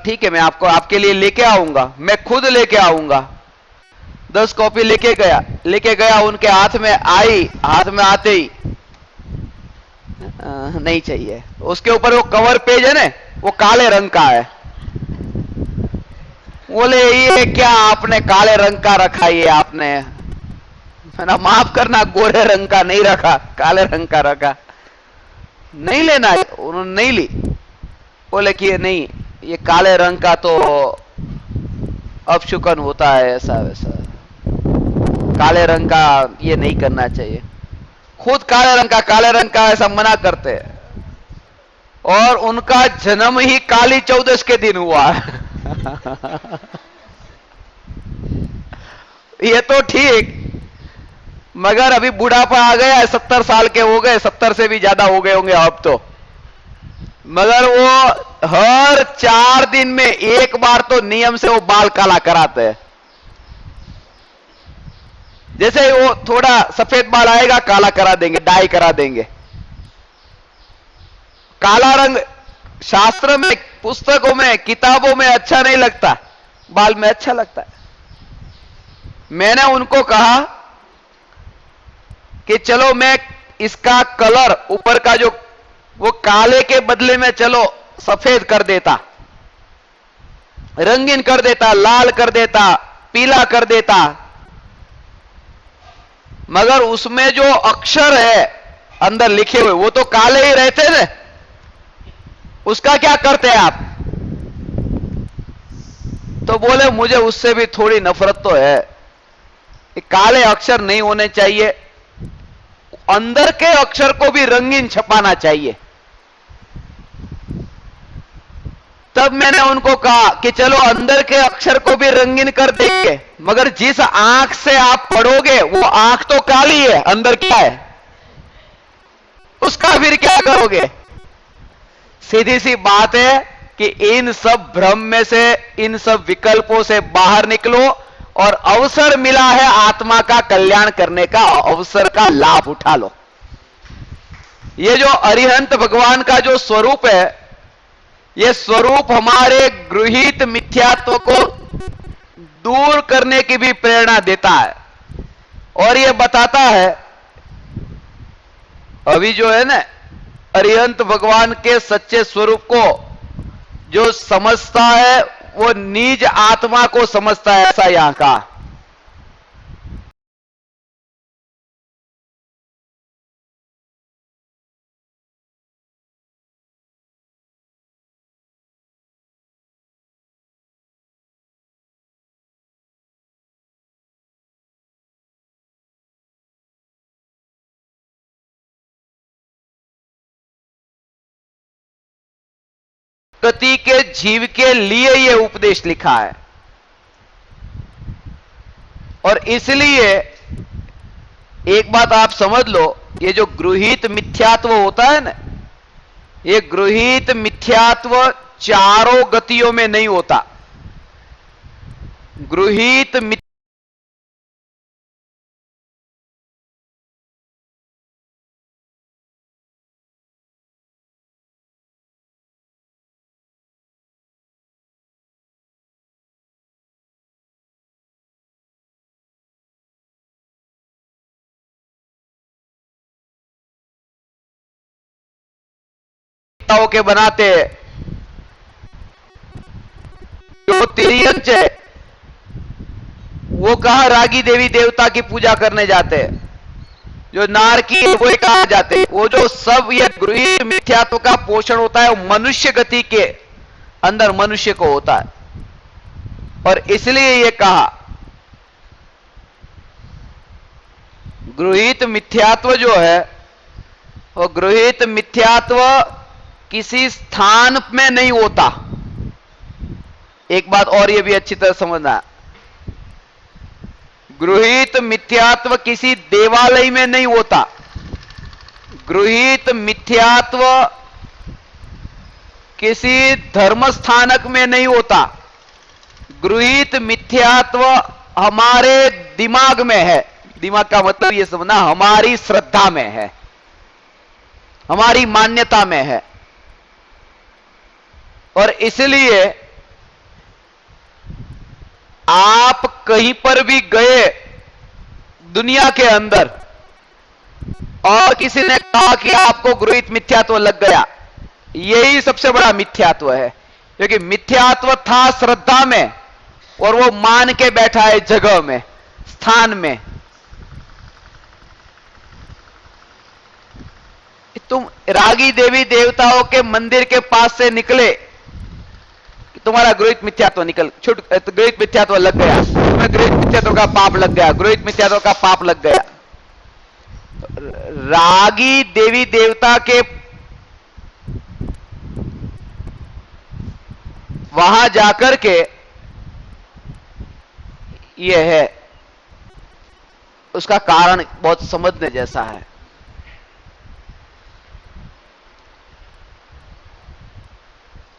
ठीक है, मैं आपको आपके लिए लेके आऊंगा, मैं खुद लेके आऊंगा। 10 कॉपी लेके गया, उनके हाथ में आई, हाथ में आते ही नहीं चाहिए। उसके ऊपर वो कवर पेज है ना, वो काले रंग का है। बोले ये क्या आपने काले रंग का रखा, ये आपने ना, माफ करना, गोरे रंग का नहीं रखा, काले रंग का रखा। नहीं लेना है, उन्होंने नहीं ली। बोले कि ये नहीं, ये काले रंग का तो अपशुकन होता है, ऐसा वैसा, काले रंग का ये नहीं करना चाहिए। खुद काले रंग का ऐसा मना करते हैं, और उनका जन्म ही काली चौदस के दिन हुआ। ये तो ठीक, मगर अभी बुढ़ापा आ गया है, 70 साल के हो गए, 70 से भी ज्यादा हो गए होंगे अब तो। मगर वो हर 4 दिन में एक बार तो नियम से वो बाल काला कराते हैं। जैसे वो थोड़ा सफेद बाल आएगा, काला करा देंगे, डाई करा देंगे। काला रंग शास्त्र में, पुस्तकों में, किताबों में अच्छा नहीं लगता, बाल में अच्छा लगता है। मैंने उनको कहा कि चलो मैं इसका कलर ऊपर का जो वो काले के बदले में चलो सफेद कर देता, रंगीन कर देता, लाल कर देता, पीला कर देता, मगर उसमें जो अक्षर है अंदर लिखे हुए वो तो काले ही रहते ना, उसका क्या करते हैं आप? तो बोले मुझे उससे भी थोड़ी नफरत तो है, काले अक्षर नहीं होने चाहिए, अंदर के अक्षर को भी रंगीन छपाना चाहिए। तब मैंने उनको कहा कि चलो अंदर के अक्षर को भी रंगीन कर देंगे, मगर जिस आंख से आप पढ़ोगे वो आंख तो काली है, अंदर क्या है उसका फिर क्या करोगे? सीधी सी बात है कि इन सब भ्रम में से, इन सब विकल्पों से बाहर निकलो, और अवसर मिला है आत्मा का कल्याण करने का, अवसर का लाभ उठा लो। ये जो अरिहंत भगवान का जो स्वरूप है, ये स्वरूप हमारे गृहीत मिथ्यात्व को दूर करने की भी प्रेरणा देता है, और ये बताता है, अभी जो है ना, अरिहंत भगवान के सच्चे स्वरूप को जो समझता है वो निज आत्मा को समझता है, ऐसा यहां का। प्रकृति के जीव के लिए यह उपदेश लिखा है, और इसलिए एक बात आप समझ लो, ये जो गृहीत मिथ्यात्व होता है ना, ये गृहीत मिथ्यात्व चारों गतियों में नहीं होता। गृहीत मिथ्याओं के बनाते हैं, जो तिर्यंच है वो कहा रागी देवी देवता की पूजा करने जाते हैं, जो नारकी है वो कहा जाते हैं। वो जो सब ये गृहीत मिथ्यात्व का पोषण होता है वो मनुष्य गति के अंदर मनुष्य को होता है। और इसलिए ये कहा गृहीत मिथ्यात्व जो है वो गृहीत मिथ्यात्व किसी स्थान में नहीं होता। एक बात और ये भी अच्छी तरह समझना, गृहीत मिथ्यात्व किसी देवालय में नहीं होता, गृहीत मिथ्यात्व किसी धर्म स्थानक में नहीं होता, गृहीत मिथ्यात्व हमारे दिमाग में है। दिमाग का मतलब यह समझना हमारी श्रद्धा में है, हमारी मान्यता में है। और इसलिए आप कहीं पर भी गए दुनिया के अंदर और किसी ने कहा कि आपको गृहीत मिथ्यात्व लग गया, यही सबसे बड़ा मिथ्यात्व है। क्योंकि मिथ्यात्व था श्रद्धा में और वो मान के बैठा है जगह में, स्थान में। तुम रागी देवी देवताओं के मंदिर के पास से निकले, तुम्हारा गृहीत मिथ्यात्व निकल छुट, गृहीत मिथ्यात्व लग गया, तुम्हें गृहीत मिथ्यात्व का पाप लग गया, गृहीत मिथ्यात्व का पाप लग गया। रागी देवी देवता के वहां जाकर के यह है, उसका कारण बहुत समझने जैसा है।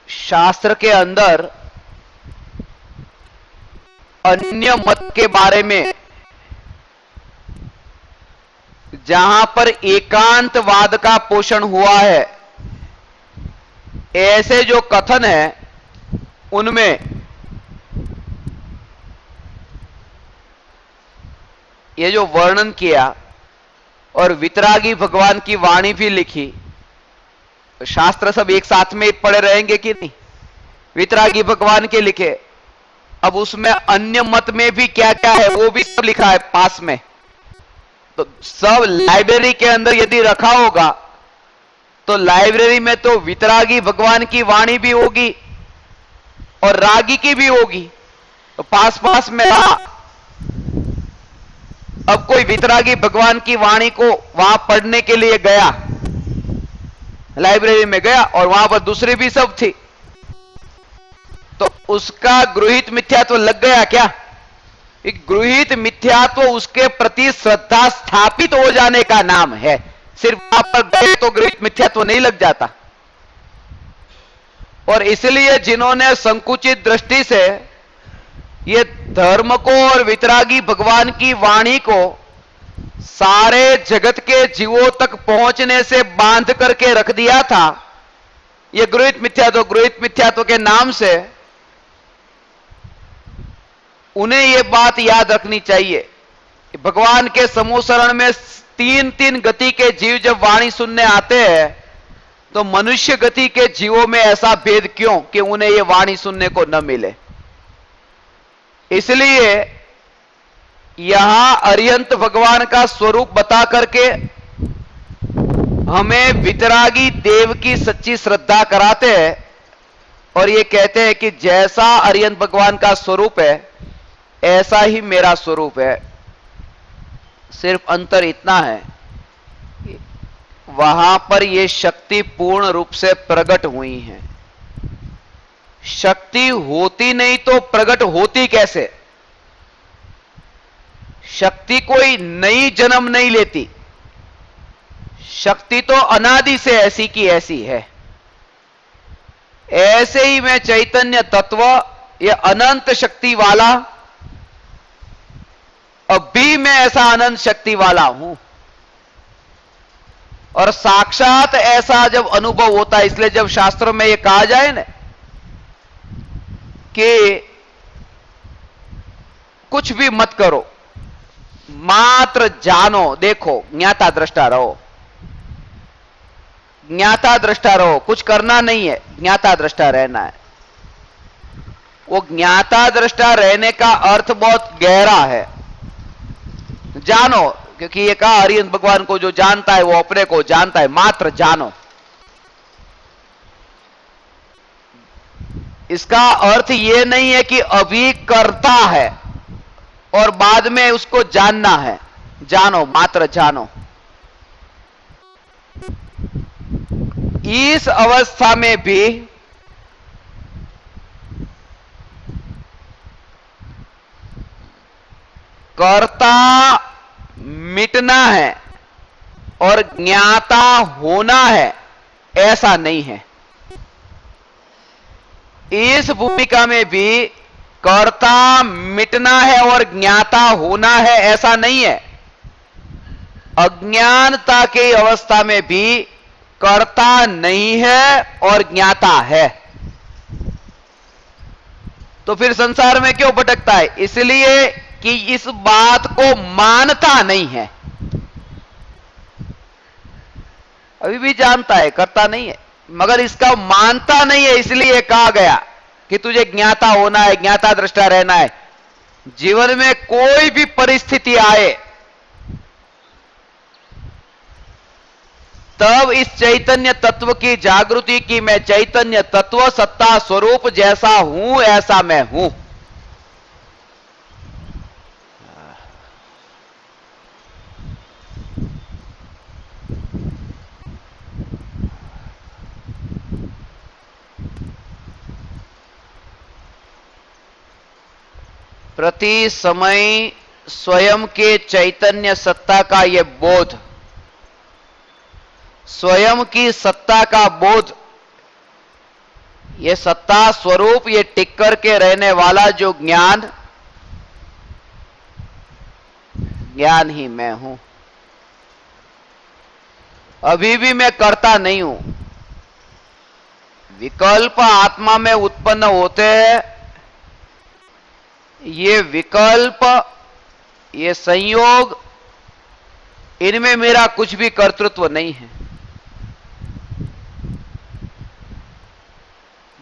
शास्त्र के अंदर अन्य मत के बारे में जहां पर एकांतवाद का पोषण हुआ है, ऐसे जो कथन है उनमें ये जो वर्णन किया और वितरागी भगवान की वाणी भी लिखी, शास्त्र सब एक साथ में पढ़े रहेंगे कि नहीं? वितरागी भगवान के लिखे, अब उसमें अन्य मत में भी क्या क्या है वो भी सब लिखा है पास में। तो सब लाइब्रेरी के अंदर यदि रखा होगा तो लाइब्रेरी में तो वितरागी भगवान की वाणी भी होगी और रागी की भी होगी, तो पास पास में रहा। अब कोई वितरागी भगवान की वाणी को वहां पढ़ने के लिए गया, लाइब्रेरी में गया और वहां पर दूसरी भी सब थी, तो उसका गृहीत मिथ्यात्व लग गया क्या? एक गृहीत मिथ्यात्व उसके प्रति श्रद्धा स्थापित हो जाने का नाम है। सिर्फ वहां पर गए तो गृहीत मिथ्यात्व नहीं लग जाता। और इसलिए जिन्होंने संकुचित दृष्टि से ये धर्म को और वितरागी भगवान की वाणी को सारे जगत के जीवों तक पहुंचने से बांध करके रख दिया था, ये गृहीत मिथ्यात्व के नाम से, उन्हें यह बात याद रखनी चाहिए। भगवान के समूह शरण में तीन तीन गति के जीव जब वाणी सुनने आते हैं तो मनुष्य गति के जीवों में ऐसा भेद क्यों कि उन्हें यह वाणी सुनने को न मिले? इसलिए यहां अरिहंत भगवान का स्वरूप बता करके हमें वितरागी देव की सच्ची श्रद्धा कराते हैं और ये कहते हैं कि जैसा अरिहंत भगवान का स्वरूप है ऐसा ही मेरा स्वरूप है। सिर्फ अंतर इतना है, वहां पर ये शक्ति पूर्ण रूप से प्रकट हुई है। शक्ति होती नहीं तो प्रकट होती कैसे? शक्ति कोई नई जन्म नहीं लेती, शक्ति तो अनादि से ऐसी की ऐसी है। ऐसे ही मैं चैतन्य तत्व, ये अनंत शक्ति वाला, अब भी मैं ऐसा अनंत शक्ति वाला हूं। और साक्षात ऐसा जब अनुभव होता है, इसलिए जब शास्त्रों में यह कहा जाए ना कि कुछ भी मत करो, मात्र जानो, देखो, ज्ञाता दृष्टा रहो, ज्ञाता दृष्टा रहो, कुछ करना नहीं है, ज्ञाता दृष्टा रहना है। वो ज्ञाता दृष्टा रहने का अर्थ बहुत गहरा है। जानो, क्योंकि ये कहा हरिहंस भगवान को जो जानता है वो अपने को जानता है, मात्र जानो। इसका अर्थ ये नहीं है कि अभी करता है और बाद में उसको जानना है। जानो, मात्र जानो। इस अवस्था में भी कर्ता मिटना है और ज्ञाता होना है, ऐसा नहीं है। इस भूमिका में भी कर्ता मिटना है और ज्ञाता होना है, ऐसा नहीं है। अज्ञानता की अवस्था में भी कर्ता नहीं है और ज्ञाता है। तो फिर संसार में क्यों भटकता है? इसलिए कि इस बात को मानता नहीं है। अभी भी जानता है, करता नहीं है, मगर इसका मानता नहीं है। इसलिए कहा गया कि तुझे ज्ञाता होना है, ज्ञाता दृष्टा रहना है। जीवन में कोई भी परिस्थिति आए, तब इस चैतन्य तत्व की जागृति की मैं चैतन्य तत्व सत्ता स्वरूप जैसा हूं ऐसा मैं हूं। प्रति समय स्वयं के चैतन्य सत्ता का यह बोध, स्वयं की सत्ता का बोध, ये सत्ता स्वरूप, ये टिक कर के रहने वाला जो ज्ञान, ज्ञान ही मैं हूं। अभी भी मैं करता नहीं हूं। विकल्प आत्मा में उत्पन्न होते हैं। ये विकल्प, ये संयोग, इनमें मेरा कुछ भी कर्तृत्व नहीं है।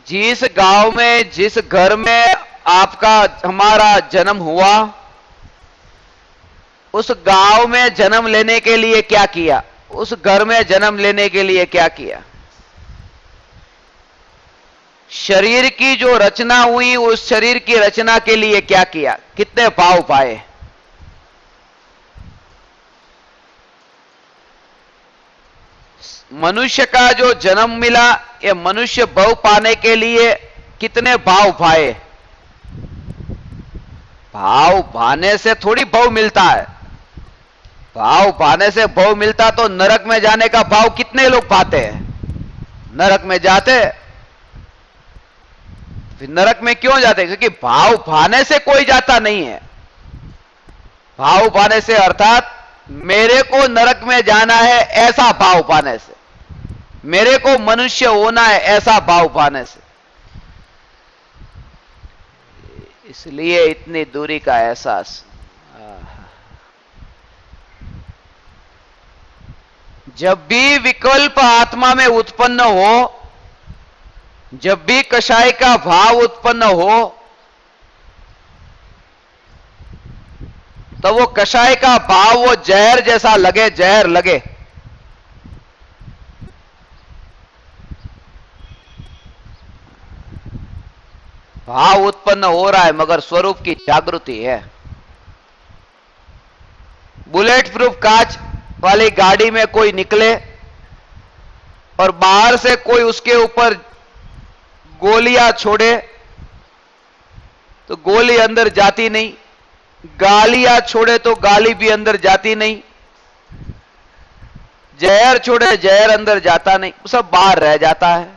जिस गांव में, जिस घर में आपका, हमारा जन्म हुआ, उस गांव में जन्म लेने के लिए क्या किया? उस घर में जन्म लेने के लिए क्या किया? शरीर की जो रचना हुई, उस शरीर की रचना के लिए क्या किया? कितने भाव पाए? मनुष्य का जो जन्म मिला, ये मनुष्य भव पाने के लिए कितने भाव भाए? भाव भाने से थोड़ी भव मिलता है। भाव भाने से भव मिलता तो नरक में जाने का भाव कितने लोग पाते हैं? नरक में जाते, फिर नरक में क्यों जाते? क्योंकि भाव भाने से कोई जाता नहीं है। भाव पाने से अर्थात मेरे को नरक में जाना है ऐसा भाव पाने से, मेरे को मनुष्य होना है ऐसा भाव पाने से। इसलिए इतनी दूरी का एहसास। जब भी विकल्प आत्मा में उत्पन्न हो, जब भी कषाय का भाव उत्पन्न हो, तो वो कषाय का भाव वो जहर जैसा लगे, जहर लगे। भाव उत्पन्न हो रहा है मगर स्वरूप की जागृति है। बुलेट प्रूफ कांच वाली गाड़ी में कोई निकले और बाहर से कोई उसके ऊपर गोलियां छोड़े तो गोली अंदर जाती नहीं, गालियां छोड़े तो गाली भी अंदर जाती नहीं, जहर छोड़े जहर अंदर जाता नहीं, सब बाहर रह जाता है।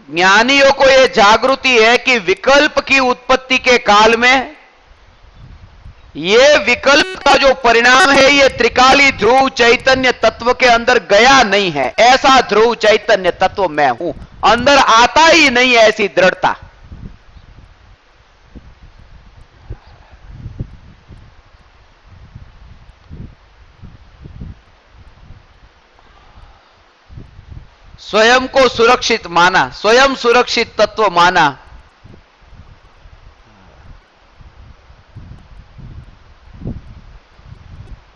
ज्ञानियों को यह जागृति है कि विकल्प की उत्पत्ति के काल में यह विकल्प का जो परिणाम है, यह त्रिकाली ध्रुव चैतन्य तत्व के अंदर गया नहीं है। ऐसा ध्रुव चैतन्य तत्व मैं हूं, अंदर आता ही नहीं है ऐसी दृढ़ता। स्वयं को सुरक्षित माना, स्वयं सुरक्षित तत्व माना।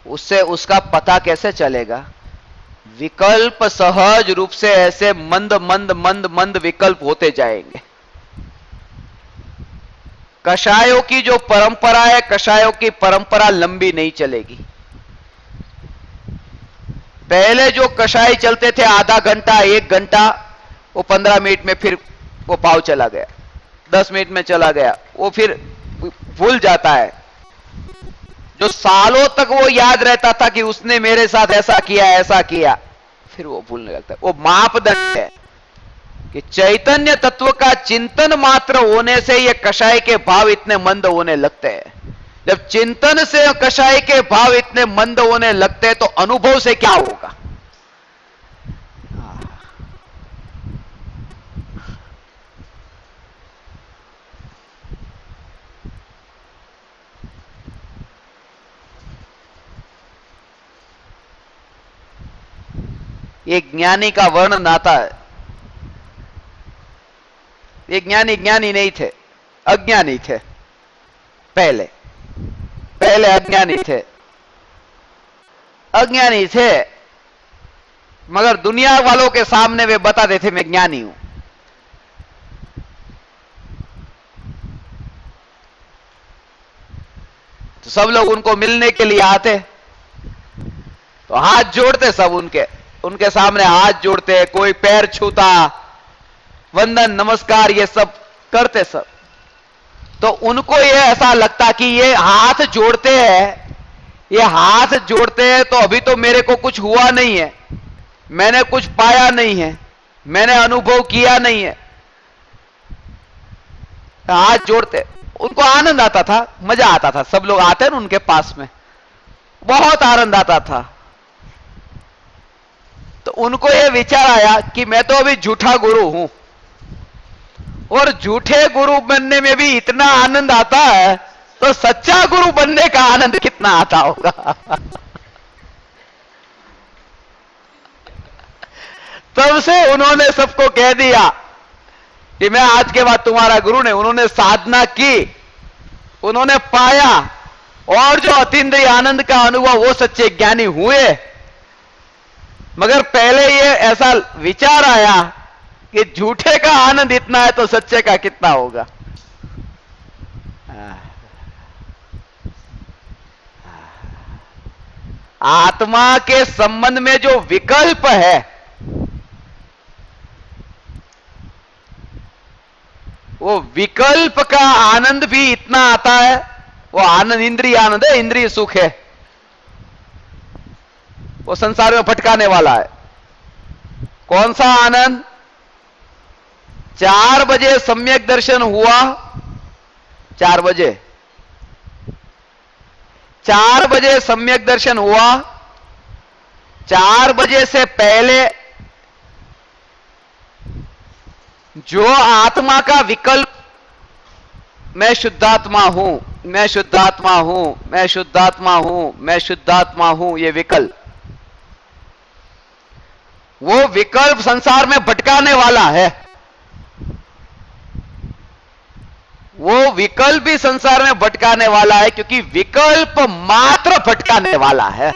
उससे उसका पता कैसे चलेगा? विकल्प सहज रूप से ऐसे मंद मंद मंद मंद विकल्प होते जाएंगे। कषायों की जो परंपरा है, कषायों की परंपरा लंबी नहीं चलेगी। पहले जो कषाय चलते थे आधा घंटा 1 घंटा, वो 15 मिनट में फिर वो पाव चला गया, 10 मिनट में चला गया, वो फिर भूल जाता है। जो सालों तक वो याद रहता था कि उसने मेरे साथ ऐसा किया ऐसा किया, फिर वो भूलने लगता है। वो मापदंड है कि चैतन्य तत्व का चिंतन मात्र होने से ये कषाय के भाव इतने मंद होने लगते हैं। जब चिंतन से कषाय के भाव इतने मंद होने लगते हैं तो अनुभव से क्या होगा? एक ज्ञानी का वर्णन आता है। ये ज्ञानी ज्ञानी नहीं थे, अज्ञानी थे। पहले पहले अज्ञानी थे, अज्ञानी थे, मगर दुनिया वालों के सामने वे बताते थे मैं ज्ञानी हूं। तो सब लोग उनको मिलने के लिए आते, तो हाथ जोड़ते सब उनके सामने हाथ जोड़ते, कोई पैर छूता, वंदन नमस्कार ये सब करते सब। तो उनको ये ऐसा लगता कि ये हाथ जोड़ते हैं, ये हाथ जोड़ते हैं तो अभी तो मेरे को कुछ हुआ नहीं है, मैंने कुछ पाया नहीं है, मैंने अनुभव किया नहीं है। हाथ जोड़ते, उनको आनंद आता था, मजा आता था। सब लोग आते हैं ना उनके पास में, बहुत आनंद आता था। तो उनको यह विचार आया कि मैं तो अभी झूठा गुरु हूं, और झूठे गुरु बनने में भी इतना आनंद आता है, तो सच्चा गुरु बनने का आनंद कितना आता होगा। तब से उन्होंने सबको कह दिया कि मैं आज के बाद तुम्हारा गुरु नहीं। उन्होंने साधना की, उन्होंने पाया, और जो अतीन्द्रिय आनंद का अनुभव वो सच्चे ज्ञानी हुए। मगर पहले ये ऐसा विचार आया कि झूठे का आनंद इतना है तो सच्चे का कितना होगा। आत्मा के संबंध में जो विकल्प है, वो विकल्प का आनंद भी इतना आता है। वो आनंद इंद्रिय आनंद है, इंद्रिय सुख है, वो संसार में भटकाने वाला है। कौन सा आनंद? 4 बजे सम्यक दर्शन हुआ, 4 बजे 4 बजे सम्यक दर्शन हुआ, 4 बजे से पहले जो आत्मा का विकल्प, मैं शुद्धात्मा हूं, मैं शुद्धात्मा हूं, मैं शुद्धात्मा हूं, मैं शुद्धात्मा हूं, ये विकल्प, वो विकल्प संसार में भटकाने वाला है। वो विकल्प भी संसार में भटकाने वाला है, क्योंकि विकल्प मात्र भटकाने वाला है।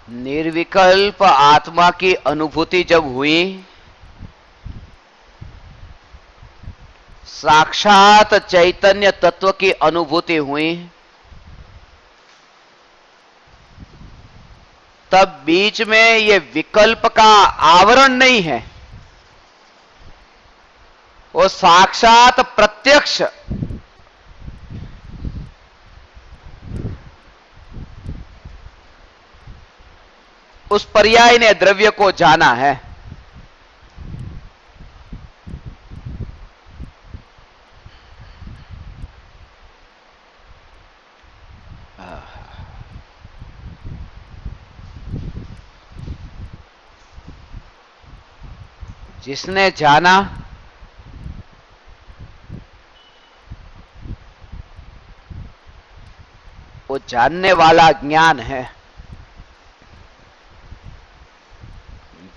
निर्विकल्प आत्मा की अनुभूति जब हुई, साक्षात चैतन्य तत्व की अनुभूति हुई, तब बीच में ये विकल्प का आवरण नहीं है, वो साक्षात प्रत्यक्ष उस पर्याय ने द्रव्य को जाना है। जिसने जाना वो जानने वाला ज्ञान है।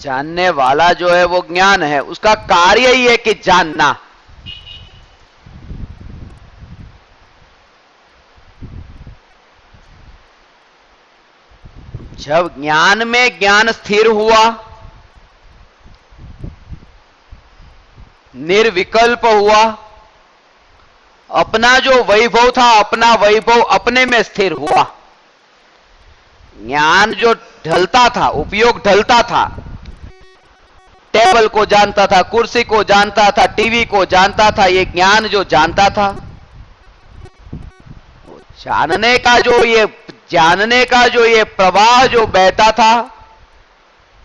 जानने वाला जो है वो ज्ञान है, उसका कार्य ही है कि जानना। जब ज्ञान में ज्ञान स्थिर हुआ, निर्विकल्प हुआ, अपना जो वैभव था अपना वैभव अपने में स्थिर हुआ, ज्ञान जो ढलता था, उपयोग ढलता था, टेबल को जानता था, कुर्सी को जानता था, टीवी को जानता था, ये ज्ञान जो जानता था, जानने का जो ये प्रवाह जो बहता था,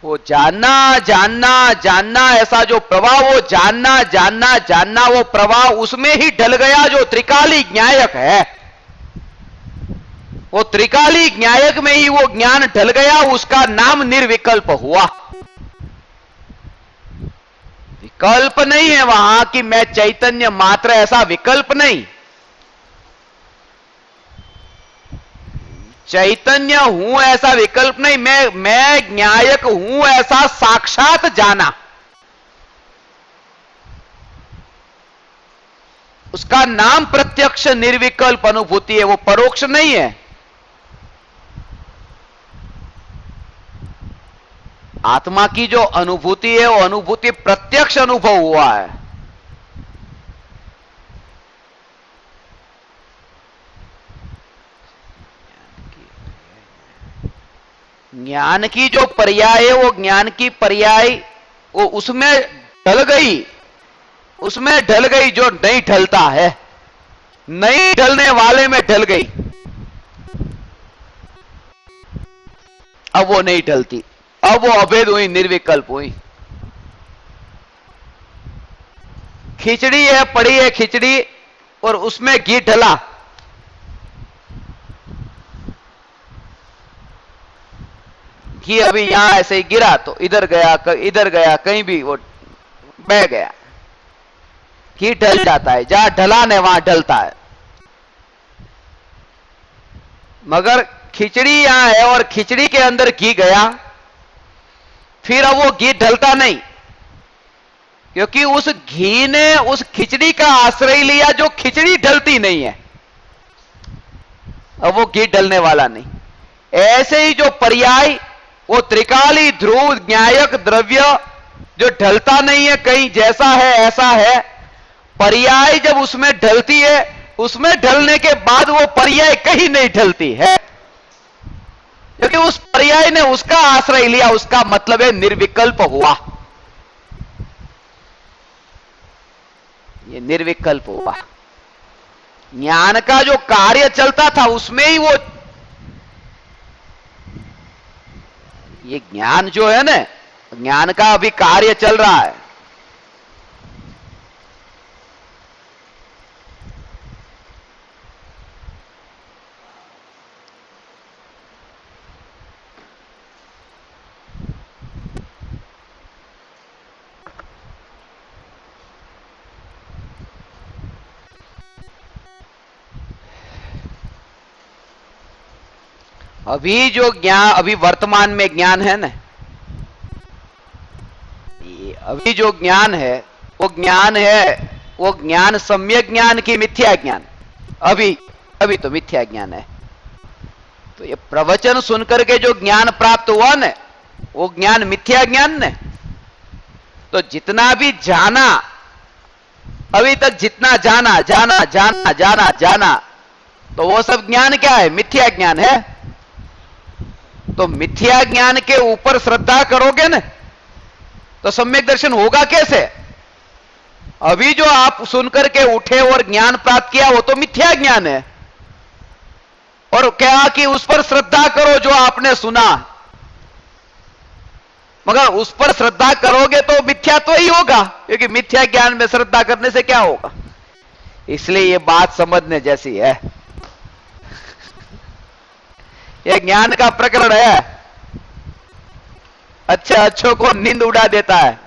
वो जानना जानना जानना, ऐसा जो प्रवाह, वो जानना जानना जानना, वो प्रवाह उसमें ही ढल गया जो त्रिकाली ज्ञायक है। वो त्रिकाली ज्ञायक में ही वो ज्ञान ढल गया, उसका नाम निर्विकल्प हुआ। विकल्प नहीं है वहां कि मैं चैतन्य मात्र, ऐसा विकल्प नहीं। चैतन्य हूं ऐसा विकल्प नहीं, मैं ज्ञायक हूं ऐसा साक्षात जाना, उसका नाम प्रत्यक्ष निर्विकल्प अनुभूति है, वो परोक्ष नहीं है। आत्मा की जो अनुभूति है वो अनुभूति प्रत्यक्ष अनुभव हुआ है। ज्ञान की जो पर्याय है वो ज्ञान की पर्याय वो उसमें ढल गई, उसमें ढल गई जो नहीं ढलता है, नहीं ढलने वाले में ढल गई, अब वो नहीं ढलती, अब वो अभेद हुई, निर्विकल्प हुई। खिचड़ी है, पड़ी है खिचड़ी और उसमें घी ढला, घी अभी यहां ऐसे ही गिरा तो इधर गया कहीं भी वो बह गया। घी ढल जाता है, जहां ढलान है वहां ढलता है, मगर खिचड़ी यहां है और खिचड़ी के अंदर घी गया, फिर अब वो घी ढलता नहीं, क्योंकि उस घी ने उस खिचड़ी का आश्रय लिया जो खिचड़ी ढलती नहीं है, अब वो घी ढलने वाला नहीं। ऐसे ही जो पर्याय, वो त्रिकाली ध्रुव ज्ञायक द्रव्य जो ढलता नहीं है, कहीं जैसा है ऐसा है, पर्याय जब उसमें ढलती है, उसमें ढलने के बाद वो पर्याय कहीं नहीं ढलती है, क्योंकि उस पर्याय ने उसका आश्रय लिया, उसका मतलब है निर्विकल्प हुआ, ये निर्विकल्प हुआ। ज्ञान का जो कार्य चलता था उसमें ही वो, ये ज्ञान जो है ना, ज्ञान का अभी कार्य चल रहा है, अभी जो ज्ञान, अभी वर्तमान में ज्ञान है ना, अभी जो ज्ञान है वो ज्ञान है, वो ज्ञान सम्यक ज्ञान की मिथ्या ज्ञान, अभी अभी तो मिथ्या ज्ञान है। तो ये प्रवचन सुनकर के जो ज्ञान प्राप्त हुआ न, वो ज्ञान मिथ्या ज्ञान ने। तो जितना भी जाना, अभी तक जितना जाना जाना जाना जाना जाना, तो वो सब ज्ञान क्या है? मिथ्या ज्ञान है। तो मिथ्या ज्ञान के ऊपर श्रद्धा करोगे न, तो सम्यक दर्शन होगा कैसे? अभी जो आप सुनकर के उठे और ज्ञान प्राप्त किया, वो तो मिथ्या ज्ञान है। और क्या कि उस पर श्रद्धा करो जो आपने सुना, मगर उस पर श्रद्धा करोगे तो मिथ्या तो ही होगा, क्योंकि मिथ्या ज्ञान में श्रद्धा करने से क्या होगा। इसलिए ये बात समझने जैसी है। यह ज्ञान का प्रकरण है। अच्छों को नींद उड़ा देता है,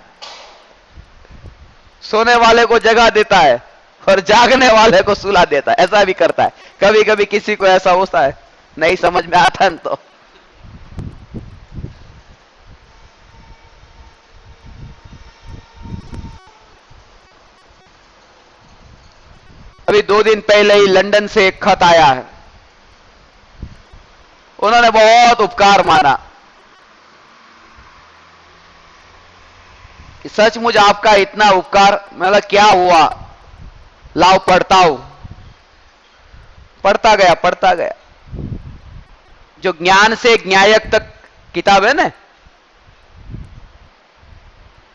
सोने वाले को जगा देता है और जागने वाले को सुला देता है। ऐसा भी करता है। कभी कभी किसी को ऐसा होता है, नहीं समझ में आता न तो अभी 2 दिन पहले ही लंदन से एक खत आया है। उन्होंने बहुत उपकार माना कि सचमुच आपका इतना उपकार। मतलब क्या हुआ, लाओ पढ़ता हूं। पढ़ता गया। जो ज्ञान से ज्ञायक तक किताब है ना,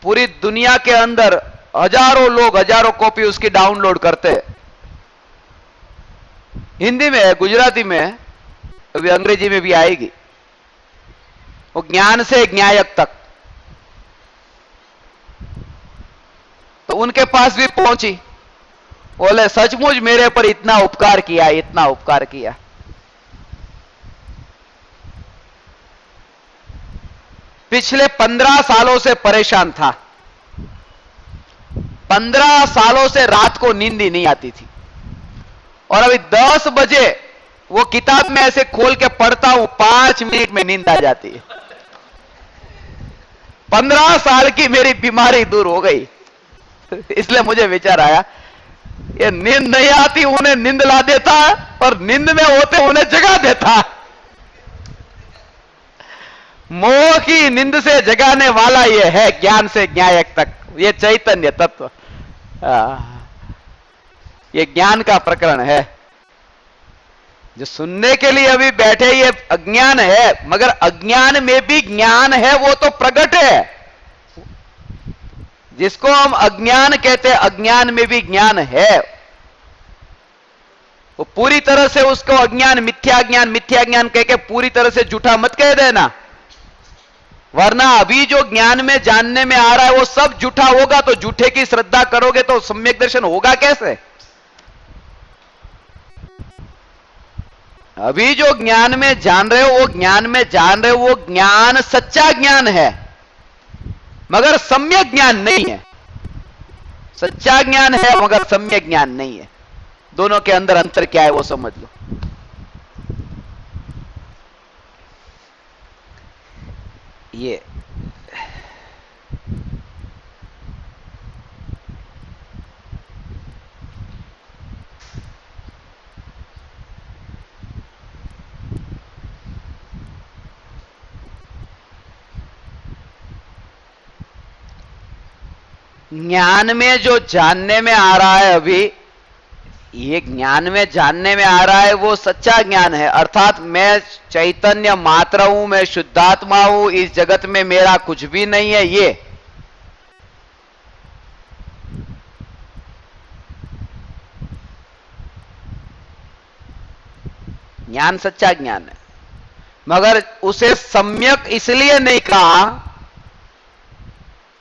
पूरी दुनिया के अंदर हजारों लोग हजारों कॉपी उसकी डाउनलोड करते हैं। हिंदी में है, गुजराती में है, अभी अंग्रेजी में भी आएगी। वो ज्ञान से ज्ञायक तक, तो उनके पास भी पहुंची। बोले सचमुच मेरे पर इतना उपकार किया, इतना उपकार किया। पिछले 15 सालों से परेशान था। 15 सालों से रात को नींद ही नहीं आती थी, और अभी 10 बजे वो किताब में ऐसे खोल के पढ़ता हूं, 5 मिनट में नींद आ जाती है। 15 साल की मेरी बीमारी दूर हो गई। इसलिए मुझे विचार आया, ये नींद नहीं आती उन्हें नींद ला देता है, और नींद में होते उन्हें जगा देता है। मोह की नींद से जगाने वाला ये है ज्ञान से ज्ञायक तक, ये चैतन्य तत्व। ये ज्ञान का प्रकरण है। जो सुनने के लिए अभी बैठे, ये अज्ञान है, मगर अज्ञान में भी ज्ञान है, वो तो प्रकट है। जिसको हम अज्ञान कहते हैं, अज्ञान में भी ज्ञान है। वो पूरी तरह से उसको अज्ञान, मिथ्या ज्ञान कह के पूरी तरह से झूठा मत कह देना, वरना अभी जो ज्ञान में जानने में आ रहा है वो सब झूठा होगा। तो झूठे की श्रद्धा करोगे तो सम्यक दर्शन होगा कैसे? अभी जो ज्ञान में जान रहे हो, वो ज्ञान में जान रहे हो, वो ज्ञान सच्चा ज्ञान है, मगर सम्यक ज्ञान नहीं है। सच्चा ज्ञान है मगर सम्यक ज्ञान नहीं है। दोनों के अंदर अंतर क्या है वो समझ लो। ये ज्ञान में जो जानने में आ रहा है, अभी ये ज्ञान में जानने में आ रहा है वो सच्चा ज्ञान है। अर्थात मैं चैतन्य मात्र हूं, मैं शुद्धात्मा हूं, इस जगत में मेरा कुछ भी नहीं है। ये ज्ञान सच्चा ज्ञान है, मगर उसे सम्यक इसलिए नहीं कहा,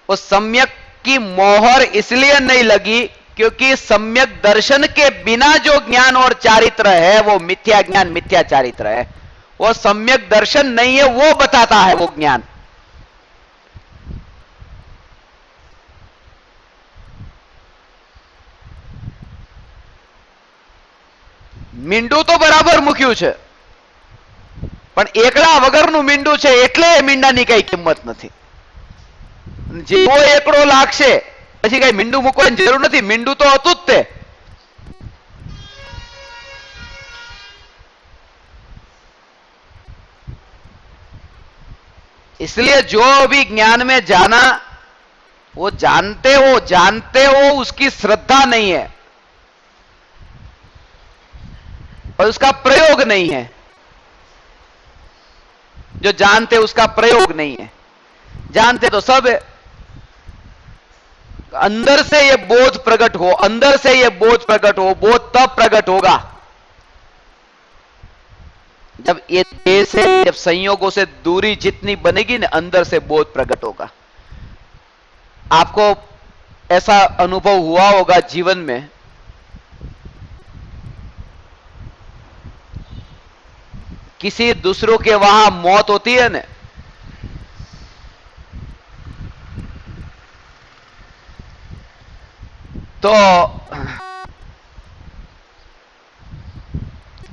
उस सम्यक की मोहर इसलिए नहीं लगी क्योंकि सम्यक दर्शन के बिना जो ज्ञान और चारित्र है वो मिथ्या ज्ञान, मिथ्या चारित्र है। वो सम्यक दर्शन नहीं है, वो बताता है वो ज्ञान। મીંડું તો બરાબર મૂક્યું છે, પણ એકડા વગરનું મીંડું છે એટલે એ મીંડાની કઈ કિંમત નથી। જેવો એકડો લાગશે પછી કઈ મીંડું મૂકવાની જરૂર નથી, મીંડું તો હતું જ તે। इसलिए जो भी ज्ञान में जाना, वो जानते हो उसकी श्रद्धा नहीं है और उसका प्रयोग नहीं है। जो जानते उसका प्रयोग नहीं है, जानते तो सब है। अंदर से ये बोध प्रकट हो, अंदर से ये बोध प्रकट हो, बोध तब प्रकट होगा जब ये देह से, जब संयोगों से दूरी जितनी बनेगी ना, अंदर से बोध प्रकट होगा। आपको ऐसा अनुभव हुआ होगा जीवन में, किसी दूसरों के वहां मौत होती है ना, तो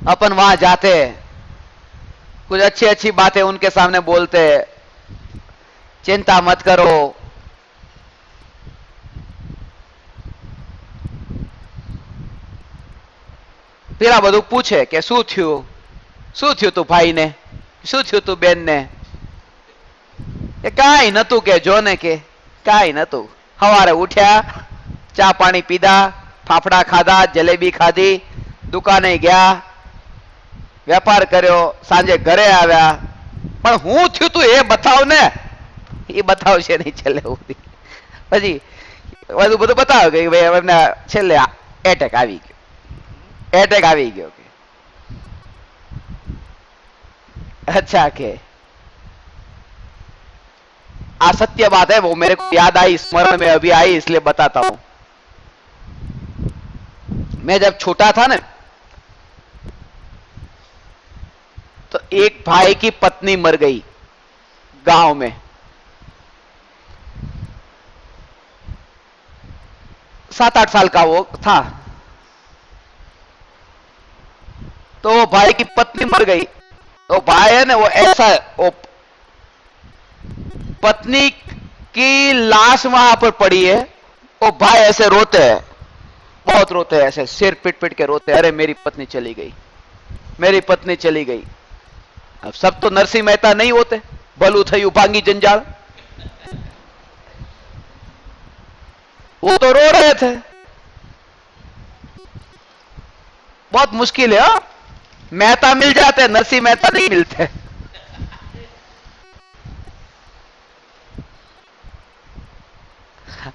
अपन वहां जाते, कुछ अच्छी अच्छी बातें उनके सामने बोलते, चिंता मत करो, फिर आ બધું પૂછે કે શું થયું તું ભાઈને, શું થયું તું બેનને? એ કાંઈ નતું કે જો ને કે કાંઈ નતું, સવારે ઉઠ્યા, ચા પાણી પીધા, ફાફડા ખાધા, જલેબી ખાધી, દુકાને ગયા, વેપાર કર્યો, સાંજે ઘરે આવ્યા, પણ હું થયું તું એ બતાવ ને. એ બતાવશે નહીં છેલ્લે સુધી. પછી બધું બતાવે કે ભાઈ એમને છેલ્લે એટેક આવી ગયો, एटैक आ गई क्योंकि अच्छा के आ सत्य बात है, वो मेरे को याद आई, स्मरण में अभी आई, इसलिए बताता हूं। मैं जब छोटा था ना, तो एक भाई की पत्नी मर गई गांव में। 7-8 साल का वो था, तो वो भाई की पत्नी मर गई। तो भाई है ना, वो ऐसा, वो पत्नी की लाश वहां पर पड़ी है, वो भाई ऐसे रोते हैं, बहुत रोते हैं, ऐसे सिर पिट पिट के रोते हैं, अरे मेरी पत्नी चली गई, मेरी पत्नी चली गई। अब सब तो नरसिंह मेहता नहीं होते, भलू थयु भांगी जंजाल, वो तो रो रहे थे। बहुत मुश्किल है, हाँ? मेहता मिल जाते, नरसिंह मेहता नहीं मिलते।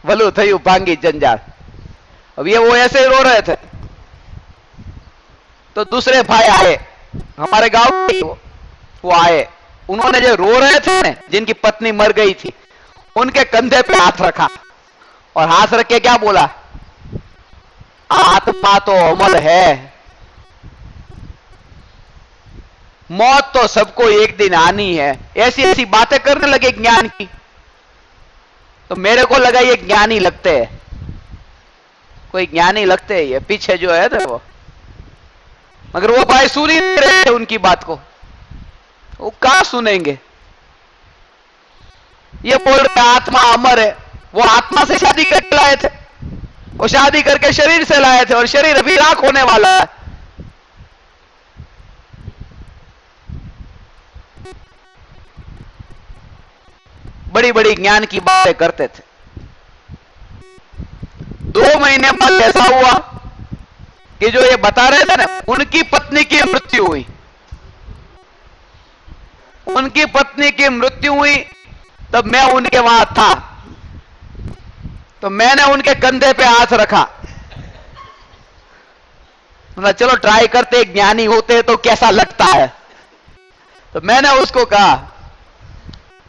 भलू थयु भांगी जंजाल। अब ये वो ऐसे रो रहे थे, तो दूसरे भाई आए हमारे गांव के, वो आए, उन्होंने जो रो रहे थे ना, जिनकी पत्नी मर गई थी, उनके कंधे पे हाथ रखा और हाथ रख के क्या बोला, आत्मा तो अमर है, मौत तो सबको एक दिन आनी है। ऐसी ऐसी बातें करने लगे ज्ञान की, तो मेरे को लगा ये ज्ञानी लगते हैं, कोई ज्ञानी लगते हैं ये पीछे जो है ना वो, मगर वो भाई सुन ही नहीं रहे उनकी बात को, वो कहां सुनेंगे। ये बोल रहे आत्मा अमर है, वो आत्मा से शादी करके लाए थे, वो शादी करके शरीर से लाए थे, और शरीर अभी राख होने वाला है। बड़ी बड़ी ज्ञान की बातें करते थे। 2 महीने बाद ऐसा हुआ कि जो ये बता रहे थे ना, उनकी पत्नी की मृत्यु हुई, उनकी पत्नी की मृत्यु हुई। तब मैं उनके वहां था, तो मैंने उनके कंधे पे हाथ रखा, मतलब चलो ट्राई करते, ज्ञानी होते तो कैसा लगता है। तो मैंने उसको कहा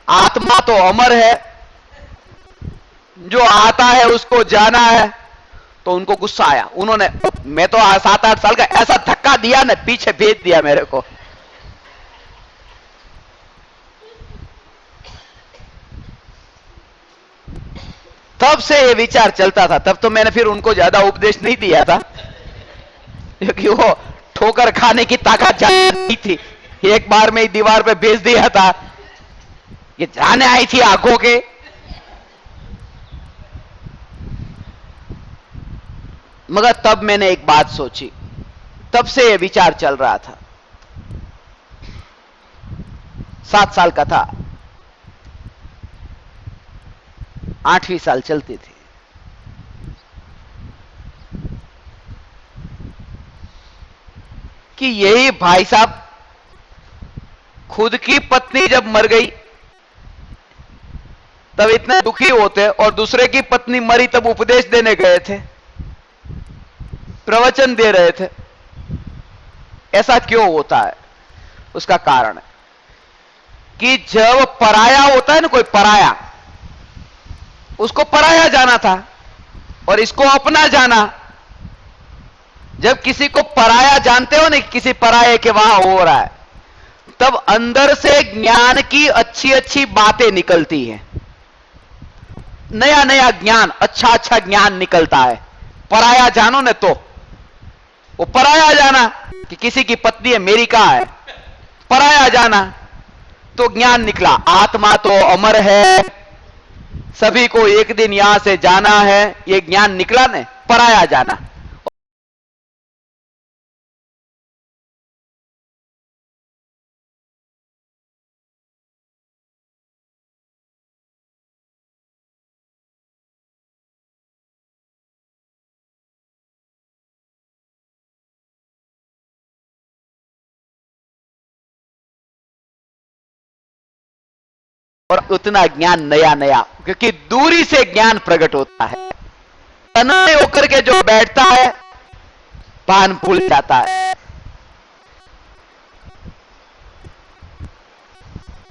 आत्मा तो अमर है, जो आता है उसको जाना है। तो उनको गुस्सा आया, उन्होंने, मैं तो 7-8 साल का, ऐसा धक्का दिया ना, पीछे भेज दिया मेरे को। तब से ये विचार चलता था। तब तो मैंने फिर उनको ज्यादा उपदेश नहीं दिया था, क्योंकि वो ठोकर खाने की ताकत नहीं थी। एक बार में ही दीवार पे भेज दिया था, ये जाने आई थी आंखों के। मगर तब मैंने एक बात सोची, तब से ये विचार चल रहा था। 7 साल का था, 8वीं साल चलती थी। कि यही भाई साहब खुद की पत्नी जब मर गई तब इतने दुखी होते, और दूसरे की पत्नी मरी तब उपदेश देने गए थे, प्रवचन दे रहे थे। ऐसा क्यों होता है? उसका कारण है कि जब पराया होता है ना, कोई पराया, उसको पराया जाना था और इसको अपना जाना। जब किसी को पराया जानते हो ना, किसी पराये के वहां हो रहा है, तब अंदर से ज्ञान की अच्छी अच्छी बातें निकलती हैं, नया नया ज्ञान, अच्छा अच्छा ज्ञान निकलता है। पराया जानो ने तो वो पराया जाना कि किसी की पत्नी है, मेरी कहा है, पराया जाना तो ज्ञान निकला। आत्मा तो अमर है, सभी को एक दिन यहां से जाना है, ये ज्ञान निकला ने, पराया जाना। और उतना ज्ञान नया नया, क्योंकि दूरी से ज्ञान प्रकट होता है। तन्मय होकर के जो बैठता है पान भूल जाता है,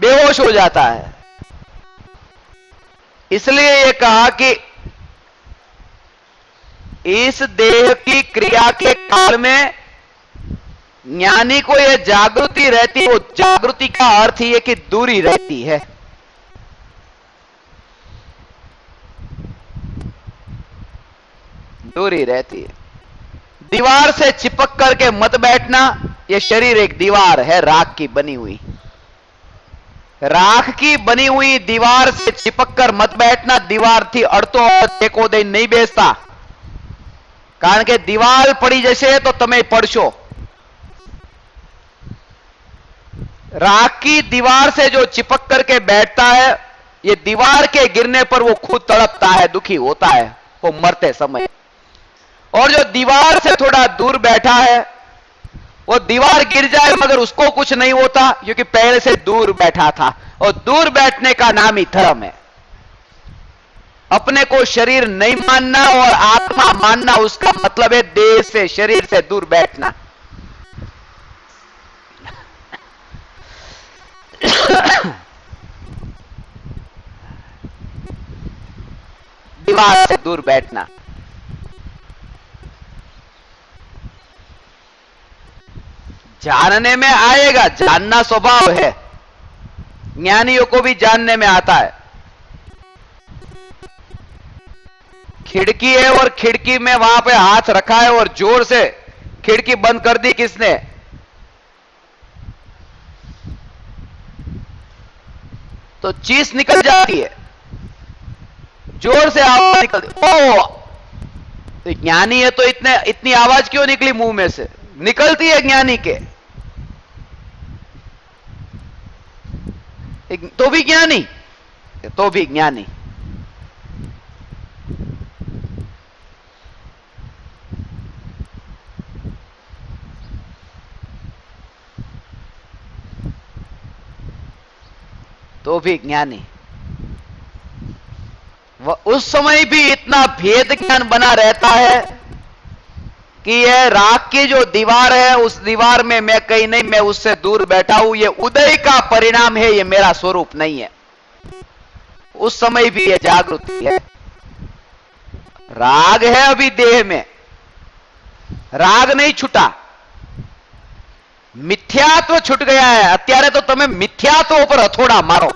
बेहोश हो जाता है। इसलिए यह कहा कि इस देह की क्रिया के काल में ज्ञानी को यह जागृति रहती है। वो जागृति का अर्थ ही है कि दूरी रहती है। दूरी रहती है। दीवार से चिपक करके मत बैठना। यह शरीर एक दीवार है, राख की बनी हुई। राख की बनी हुई दीवार से चिपक कर मत बैठना। दीवार थी अड़तो टेको दे नहीं बेचता, कारण के दीवार पड़ी जैसे तो तमें पड़शो। राख की दीवार से जो चिपक करके बैठता है, ये दीवार के गिरने पर वो खुद तड़पता है, दुखी होता है वो मरते समय। और जो दीवार से थोड़ा दूर बैठा है, वो दीवार गिर जाए मगर उसको कुछ नहीं होता, क्योंकि पहले से दूर बैठा था। और दूर बैठने का नाम ही धर्म है। अपने को शरीर नहीं मानना और आत्मा मानना, उसका मतलब है देह से, शरीर से दूर बैठना। दीवार से दूर बैठना। जानने में आएगा, जानना स्वभाव है, ज्ञानियों को भी जानने में आता है। खिड़की है और खिड़की में वहां पे हाथ रखा है और जोर से खिड़की बंद कर दी किसने? तो चीज निकल जाती है, जोर से आवाज निकलती। ओ, तो ज्ञानी है तो इतनी आवाज क्यों निकली मुंह में से? निकलती है ज्ञानी के, तो भी ज्ञानी, तो भी ज्ञानी। तो भी ज्ञानी। उस समय भी इतना भेद ज्ञान बना रहता है कि यह राख की जो दीवार है, उस दीवार में मैं कहीं नहीं, मैं उससे दूर बैठा हूं, यह उदय का परिणाम है, यह मेरा स्वरूप नहीं है। उस समय भी यह जागृति है। राग है अभी देह में, राग नहीं छूटा, मिथ्यात्व छूट गया है। અત્યારે तो તમે મિથ્યાત્વ ઉપર હથોડા મારો।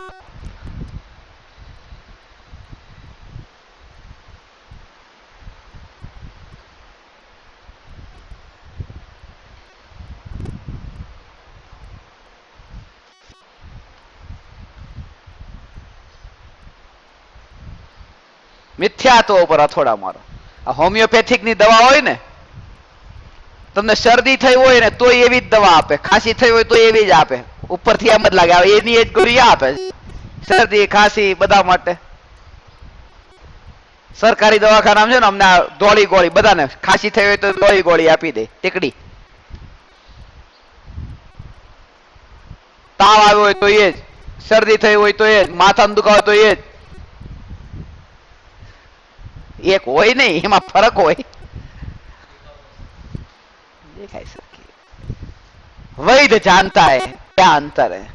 મિથ્યાત્વ ઉપર હથોડા મારો। આ હોમિયોપેથિક ની દવા હોય ને, તમને શરદી થઈ હોય ને તો એવી જ દવા આપે, ખાંસી થઈ હોય તો એવી જ આપે, ઉપરથી એમ જ લાગે એની જ ગોળી આપે, શરદી ખાંસી બધા માટે। સરકારી દવાખાનામાં છે ને અમને આ ધોળી ગોળી બધાને ખાંસી થઈ હોય તો ધોળી ગોળી આપી દે, ટીકડી. તાવ આવ્યો હોય તો એ જ, શરદી થઈ હોય તો એ જ, માથાનો દુખાવો તો એ જ. એક હોય નહીં, એમાં ફરક હોય. દેખાઈ શકે वैध जानता है क्या अंतर है.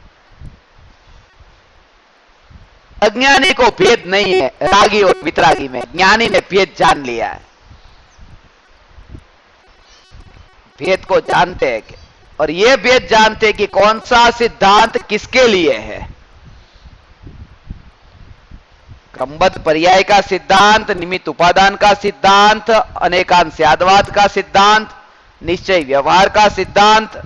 अज्ञानी को भेद नहीं है, रागी और वितरागी में. ज्ञानी ने भेद जान लिया है. भेद को जानते हैं कि, और ये भेद जानते हैं कि कौन सा सिद्धांत किसके लिए है. क्रमबद्ध पर्याय का सिद्धांत, निमित्त उपादान का सिद्धांत, अनेकांशवाद का सिद्धांत, निश्चय व्यवहार का सिद्धांत.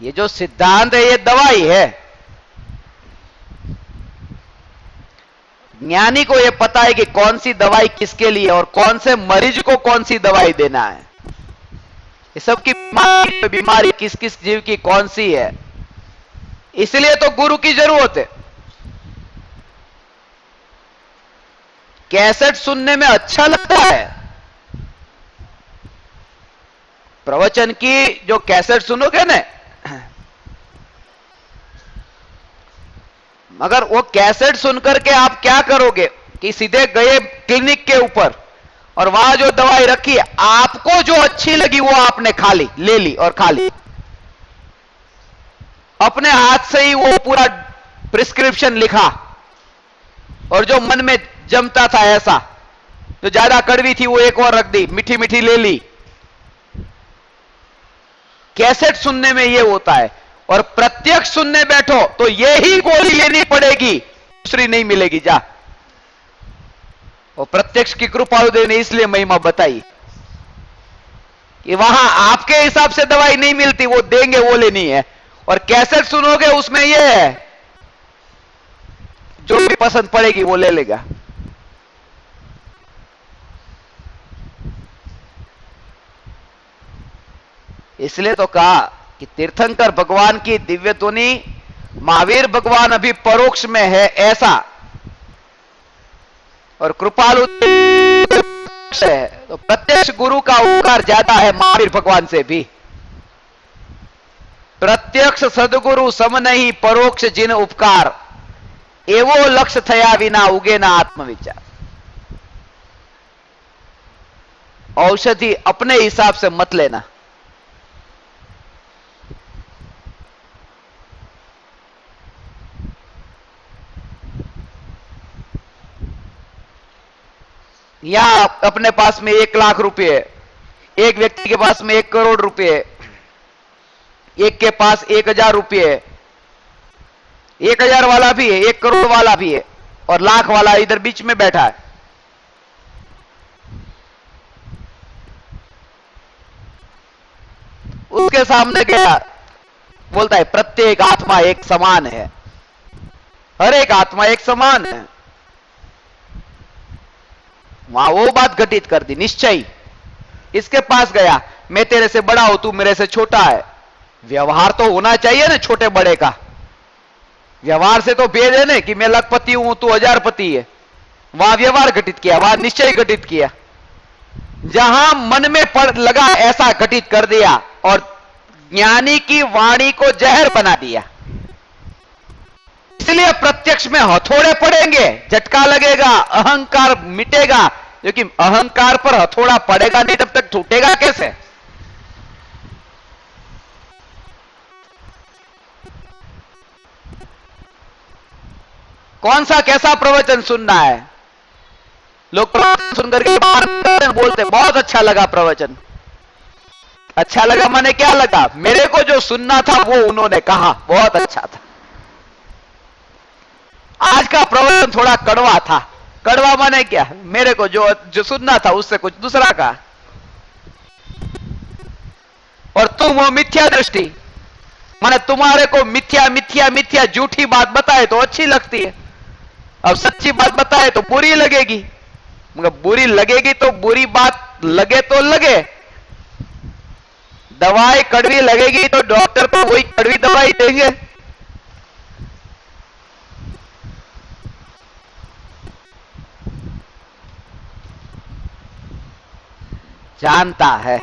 ये जो सिद्धांत है ये दवाई है. ज्ञानी को ये पता है कि कौन सी दवाई किसके लिए और कौन से मरीज को कौन सी दवाई देना है. ये सबकी बीमारी किस किस जीव की कौन सी है. इसलिए तो गुरु की जरूरत है. कैसेट सुनने में अच्छा लगता है. प्रवचन की जो कैसेट सुनोगे ना, मगर वो कैसेट सुनकर के आप क्या करोगे कि सीधे गए क्लिनिक के ऊपर और वहां जो दवाई रखी है, आपको जो अच्छी लगी वो आपने खा ली, ले ली और खा ली. अपने हाथ से ही वो पूरा प्रिस्क्रिप्शन लिखा और जो मन में जमता था ऐसा, जो ज्यादा कड़वी थी वो एक और रख दी, मीठी मीठी ले ली. कैसेट सुनने में ये होता है. और प्रत्यक्ष सुनने बैठो तो ये ही गोली लेनी पड़ेगी, दूसरी नहीं मिलेगी. जा, और प्रत्यक्ष की कृपालुदेव ने इसलिए महिमा बताई कि वहां आपके हिसाब से दवाई नहीं मिलती, वो देंगे, वो लेनी है. और कैसेट सुनोगे उसमें ये है, जो भी पसंद पड़ेगी वो ले लेगा. इसलिए तो कहा कि तीर्थंकर भगवान की दिव्य ध्वनि महावीर भगवान अभी परोक्ष में है ऐसा, और कृपालु है तो प्रत्यक्ष गुरु का उपकार ज्यादा है महावीर भगवान से भी. प्रत्यक्ष सदगुरु सम नहीं परोक्ष जिन उपकार, एवो लक्ष्य थया विना उगे ना आत्मविचार. औषधि अपने हिसाब से मत लेना. यहां अपने पास में 1 लाख रुपए, एक व्यक्ति के पास में 1 करोड़ रुपए, एक के पास 1000 रुपए, 1000 वाला भी है, 1 करोड़ वाला भी है, और लाख वाला इधर बीच में बैठा है. उसके सामने गया, बोलता है प्रत्येक आत्मा एक समान है, हर एक आत्मा एक समान है. वहां वो बात घटित कर दी, निश्चय. इसके पास गया, मैं तेरे से बड़ा हूं, तू मेरे से छोटा है. व्यवहार तो होना चाहिए ना छोटे बड़े का. व्यवहार से तो भेद है ना कि मैं लखपति हूं, तू हजारपति है. वहां व्यवहार घटित किया, वहां निश्चय घटित किया. जहां मन में पड़ लगा ऐसा घटित कर दिया, और ज्ञानी की वाणी को जहर बना दिया. इसलिए प्रत्यक्ष में हथौड़े पड़ेंगे, झटका लगेगा, अहंकार मिटेगा. क्योंकि अहंकार पर हथौड़ा पड़ेगा नहीं तब तक टूटेगा कैसे. कौन सा कैसा प्रवचन सुनना है. लोग प्रवचन सुनकर के बाहर बोलते बहुत अच्छा लगा प्रवचन. अच्छा लगा माने क्या लगा, मेरे को जो सुनना था वो उन्होंने कहा, बहुत अच्छा था. आज का प्रवचन थोड़ा कड़वा था. कड़वा माने क्या, मेरे को जो सुनना था उससे कुछ दूसरा कहा. और तुम हो मिथ्या दृष्टि, माने तुम्हारे को मिथ्या मिथ्या मिथ्या झूठी बात बताए तो अच्छी लगती है. अब सच्ची बात बताए तो बुरी लगेगी. मगर बुरी लगेगी तो बुरी बात लगे तो लगे. दवाई कड़वी लगेगी तो डॉक्टर को वही कड़वी दवाई देंगे. जानता है,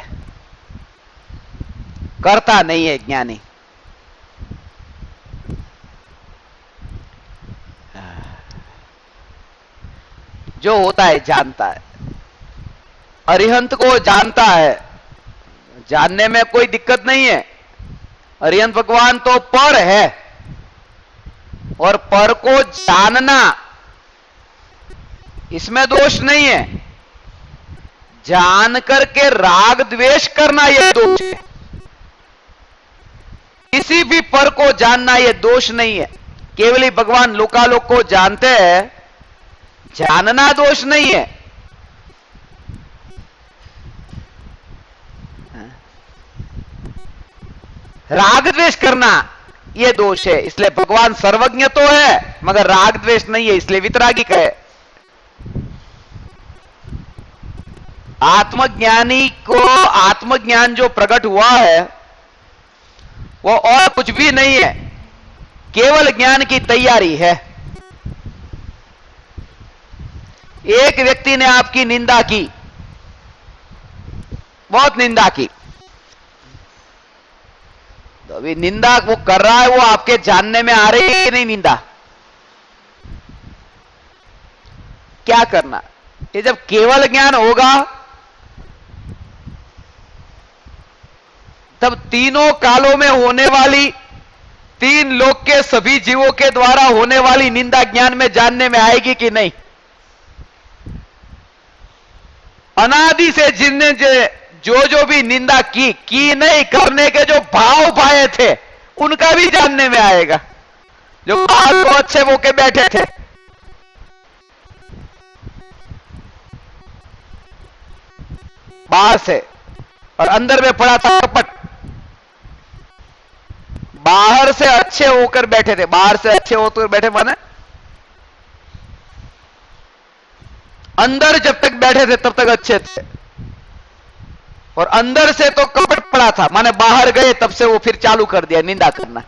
करता नहीं है ज्ञानी। जो होता है जानता है। अरिहंत को जानता है, जानने में कोई दिक्कत नहीं है। अरिहंत भगवान तो पर है, और पर को जानना इसमें दोष नहीं है। जान करके राग द्वेष करना यह दोष है। किसी भी पर को जानना यह दोष नहीं है। केवल ही भगवान लोकालोक को जानते हैं, जानना दोष नहीं है। राग द्वेष करना यह दोष है। इसलिए भगवान सर्वज्ञ तो है मगर राग द्वेष नहीं है, इसलिए वितरागिक है। आत्मज्ञानी को आत्मज्ञान जो प्रकट हुआ है वो और कुछ भी नहीं है, केवल ज्ञान की तैयारी है। एक व्यक्ति ने आपकी निंदा की, बहुत निंदा की, तो अभी निंदा वो कर रहा है, वो आपके जानने में आ रही है कि नहीं निंदा? क्या करना? ये जब केवल ज्ञान होगा तब तीनों कालों में होने वाली, तीन लोक के सभी जीवों के द्वारा होने वाली निंदा ज्ञान में जानने में आएगी कि नहीं? अनादि से जिनने जो भी निंदा की नहीं, करने के जो भाव पाए थे उनका भी जानने में आएगा। जो बाहर को अच्छे वो के बैठे थे, बाहर से, और अंदर में पड़ा था कपट। बाहर से अच्छे होकर बैठे थे, बाहर से अच्छे होकर बैठे माने अंदर जब तक बैठे थे तब तक अच्छे थे, और अंदर से तो कपट पड़ा था, माने बाहर गए तब से वो फिर चालू कर दिया निंदा करना।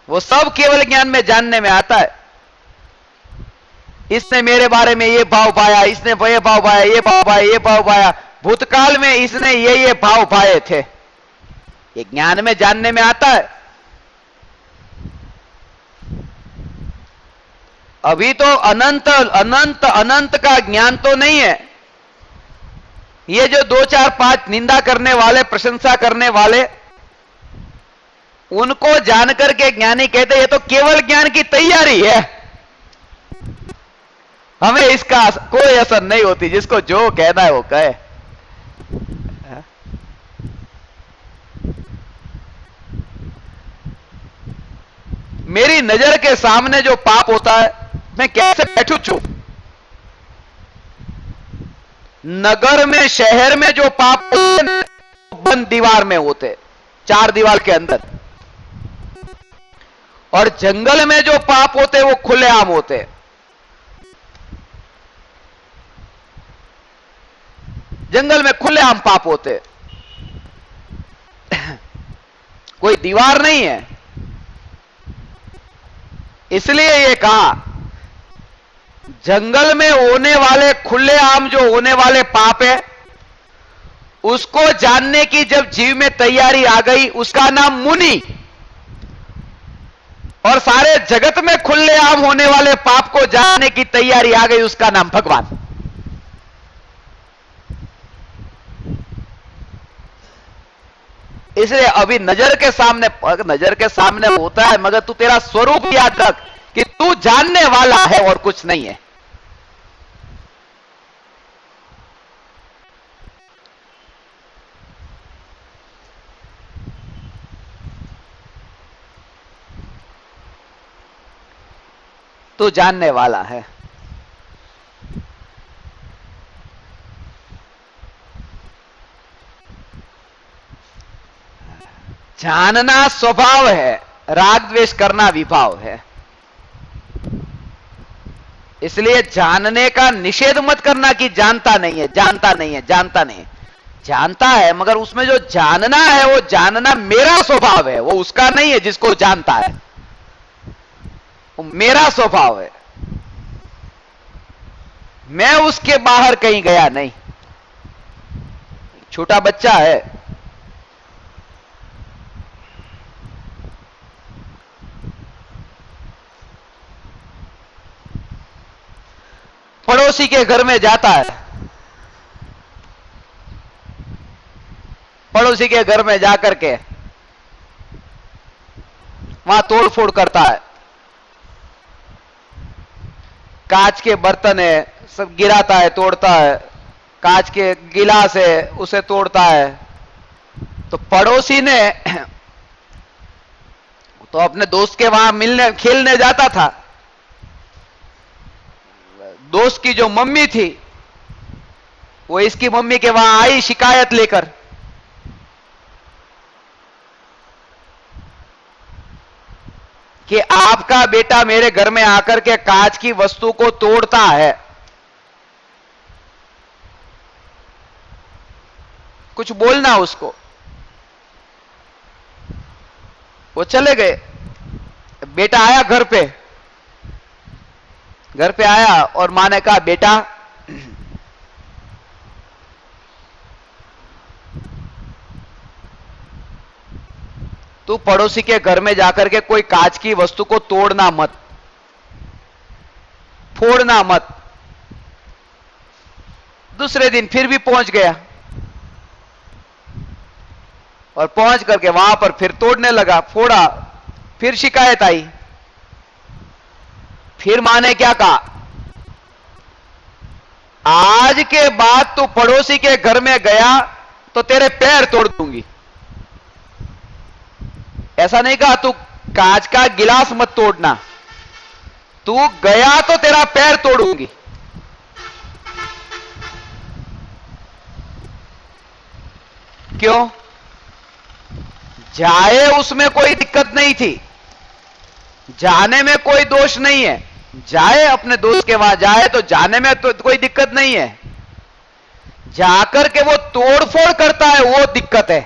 वो सब केवल ज्ञान में जानने में आता है। इसने मेरे बारे में ये भाव पाया, इसने ये भाव पाया, ये भाव पाया, ये भाव पाया, भूतकाल में इसने ये भाव पाए थे। ये ज्ञान में जानने में आता है। अभी तो अनंत अनंत अनंत का ज्ञान तो नहीं है। ये जो 2 4 5 निंदा करने वाले, प्रशंसा करने वाले, उनको जानकर के ज्ञानी कहते ये तो केवल ज्ञान की तैयारी है, हमें इसका कोई असर नहीं होती। जिसको जो कहना है वो कहे। मेरी नजर के सामने जो पाप होता है मैं कैसे बैठू छू? नगर में, शहर में जो पाप होते हैं बंद दीवार में होते, 4 दीवार के अंदर, और जंगल में जो पाप होते वो खुलेआम होते। जंगल में खुलेआम पाप होते, कोई दीवार नहीं है। इसलिए ये कहा जंगल में होने वाले खुलेआम जो होने वाले पाप है उसको जानने की जब जीव में तैयारी आ गई उसका नाम मुनि, और सारे जगत में खुलेआम होने वाले पाप को जानने की तैयारी आ गई उसका नाम भगवान। इसलिए अभी नजर के सामने होता है मगर तू तेरा स्वरूप याद रख कि तू जानने वाला है और कुछ नहीं है। तू जानने वाला है। जानना स्वभाव है, राग द्वेष करना विभाव है। इसलिए जानने का निषेध मत करना कि जानता नहीं है, जानता नहीं है, जानता नहीं है। जानता है मगर उसमें जो जानना है वो जानना मेरा स्वभाव है, वो उसका नहीं है जिसको जानता है। वो मेरा स्वभाव है, मैं उसके बाहर कहीं गया नहीं। छोटा बच्चा है, पड़ोसी के घर में जाता है, पड़ोसी के घर में जाकर के वहां तोड़फोड़ करता है, कांच के बर्तन है सब गिराता है, तोड़ता है, कांच के गिलास है उसे तोड़ता है। तो पड़ोसी ने तो अपने दोस्त के वहां मिलने खेलने जाता था, दोस्त की जो मम्मी थी वो इसकी मम्मी के वहां आई शिकायत लेकर कि आपका बेटा मेरे घर में आकर के कांच की वस्तु को तोड़ता है। कुछ बोलना उसको। वो चले गए। बेटा आया घर पे आया और मां ने कहा, बेटा तू पड़ोसी के घर में जाकर के कोई कांच की वस्तु को तोड़ना मत, फोड़ना मत। दूसरे दिन फिर भी पहुंच गया और पहुंच करके वहां पर फिर तोड़ने लगा, फोड़ा, फिर शिकायत आई। फिर मां ने क्या कहा, आज के बाद तू पड़ोसी के घर में गया तो तेरे पैर तोड़ दूंगी। ऐसा नहीं कहा तू कांच का गिलास मत तोड़ना, तू गया तो तेरा पैर तोड़ूंगी। क्यों? जाए उसमें कोई दिक्कत नहीं थी, जाने में कोई दोष नहीं है, जाए अपने दोस्त के वहां जाए तो जाने में तो कोई दिक्कत नहीं है, जाकर के वो तोड़फोड़ करता है वो दिक्कत है।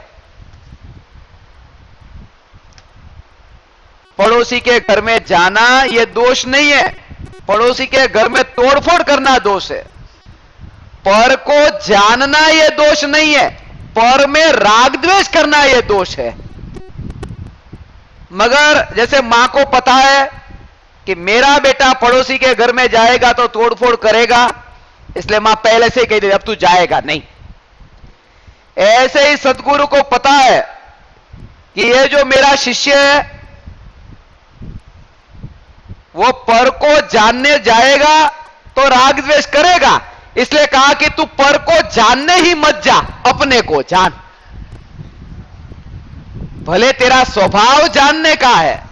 पड़ोसी के घर में जाना यह दोष नहीं है, पड़ोसी के घर में तोड़फोड़ करना दोष है। पर को जानना यह दोष नहीं है, पर में राग द्वेष करना यह दोष है। मगर जैसे मां को पता है कि मेरा बेटा पड़ोसी के घर में जाएगा तो तोड़फोड़ करेगा, इसलिए मां पहले से ही कह दी अब तू जाएगा नहीं। ऐसे ही सदगुरु को पता है कि यह जो मेरा शिष्य है वो पर को जानने जाएगा तो राग द्वेष करेगा, इसलिए कहा कि तू पर को जानने ही मत जा, अपने को जान। भले तेरा स्वभाव जानने का है,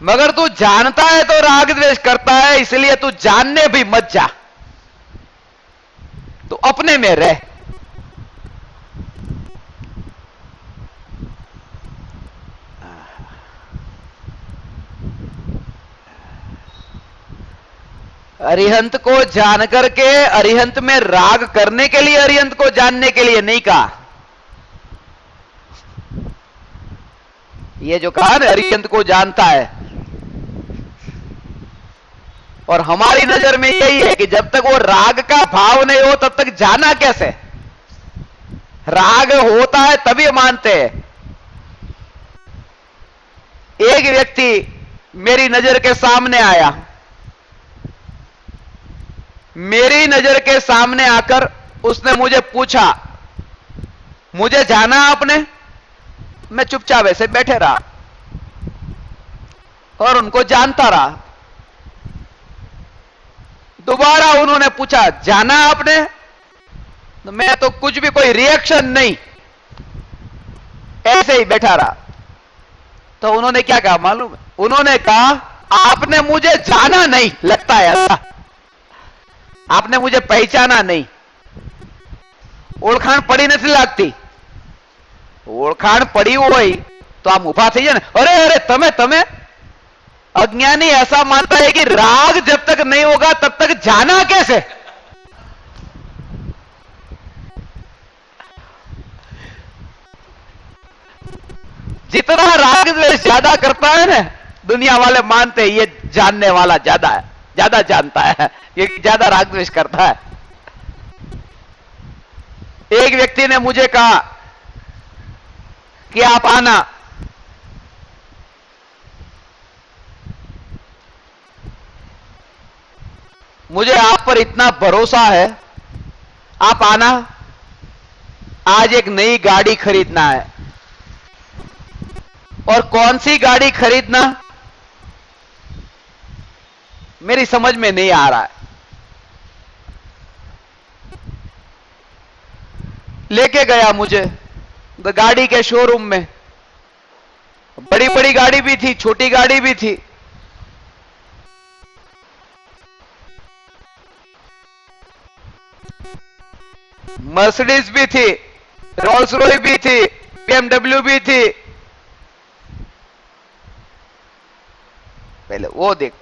मगर तू जानता है तो राग द्वेष करता है, इसलिए तू जानने भी मत जा, तो अपने में रह। अरिहंत को जान करके अरिहंत में राग करने के लिए अरिहंत को जानने के लिए नहीं कहा। ये जो कहा ना अरिहंत को जानता है, और हमारी नजर में यही है कि जब तक वो राग का भाव नहीं हो तब तक जाना कैसे? राग होता है तभी मानते हैं। एक व्यक्ति मेरी नजर के सामने आया, मेरी नजर के सामने आकर उसने मुझे पूछा, मुझे जाना आपने? मैं चुपचाप ऐसे बैठे रहा और उनको जानता रहा। दोबारा उन्होंने पूछा, जाना आपने? तो मैं तो कुछ भी कोई रिएक्शन नहीं, ऐसे ही बैठा रहा। तो उन्होंने क्या कहा मालूम है? उन्होंने कहा, आपने मुझे जाना नहीं लगता है, ऐसा आपने मुझे पहचाना नहीं, ओळखाण पड़ी नहीं लगती। ओळखाण पड़ी हुई तो आम उभा थी जाए, अरे अरे तमे तमे। अज्ञानी ऐसा मानता है कि राग जब तक नहीं होगा तब तक जाना कैसे? जितना राग द्वेष ज्यादा करता है ना, दुनिया वाले मानते हैं ये जानने वाला ज्यादा है, ज्यादा जानता है, ये ज्यादा राग द्वेष करता है। एक व्यक्ति ने मुझे कहा कि आप आना, मुझे आप पर इतना भरोसा है, आप आना, आज एक नई गाड़ी खरीदना है। और कौन सी गाड़ी खरीदना मेरी समझ में नहीं आ रहा है। लेके गया मुझे गाड़ी के शोरूम में। बड़ी बड़ी गाड़ी भी थी, छोटी गाड़ी भी थी। मर्सिडीज भी थी, रोल्स रॉयस भी थी, बीएमडब्ल्यू भी थी। पहले वो देख,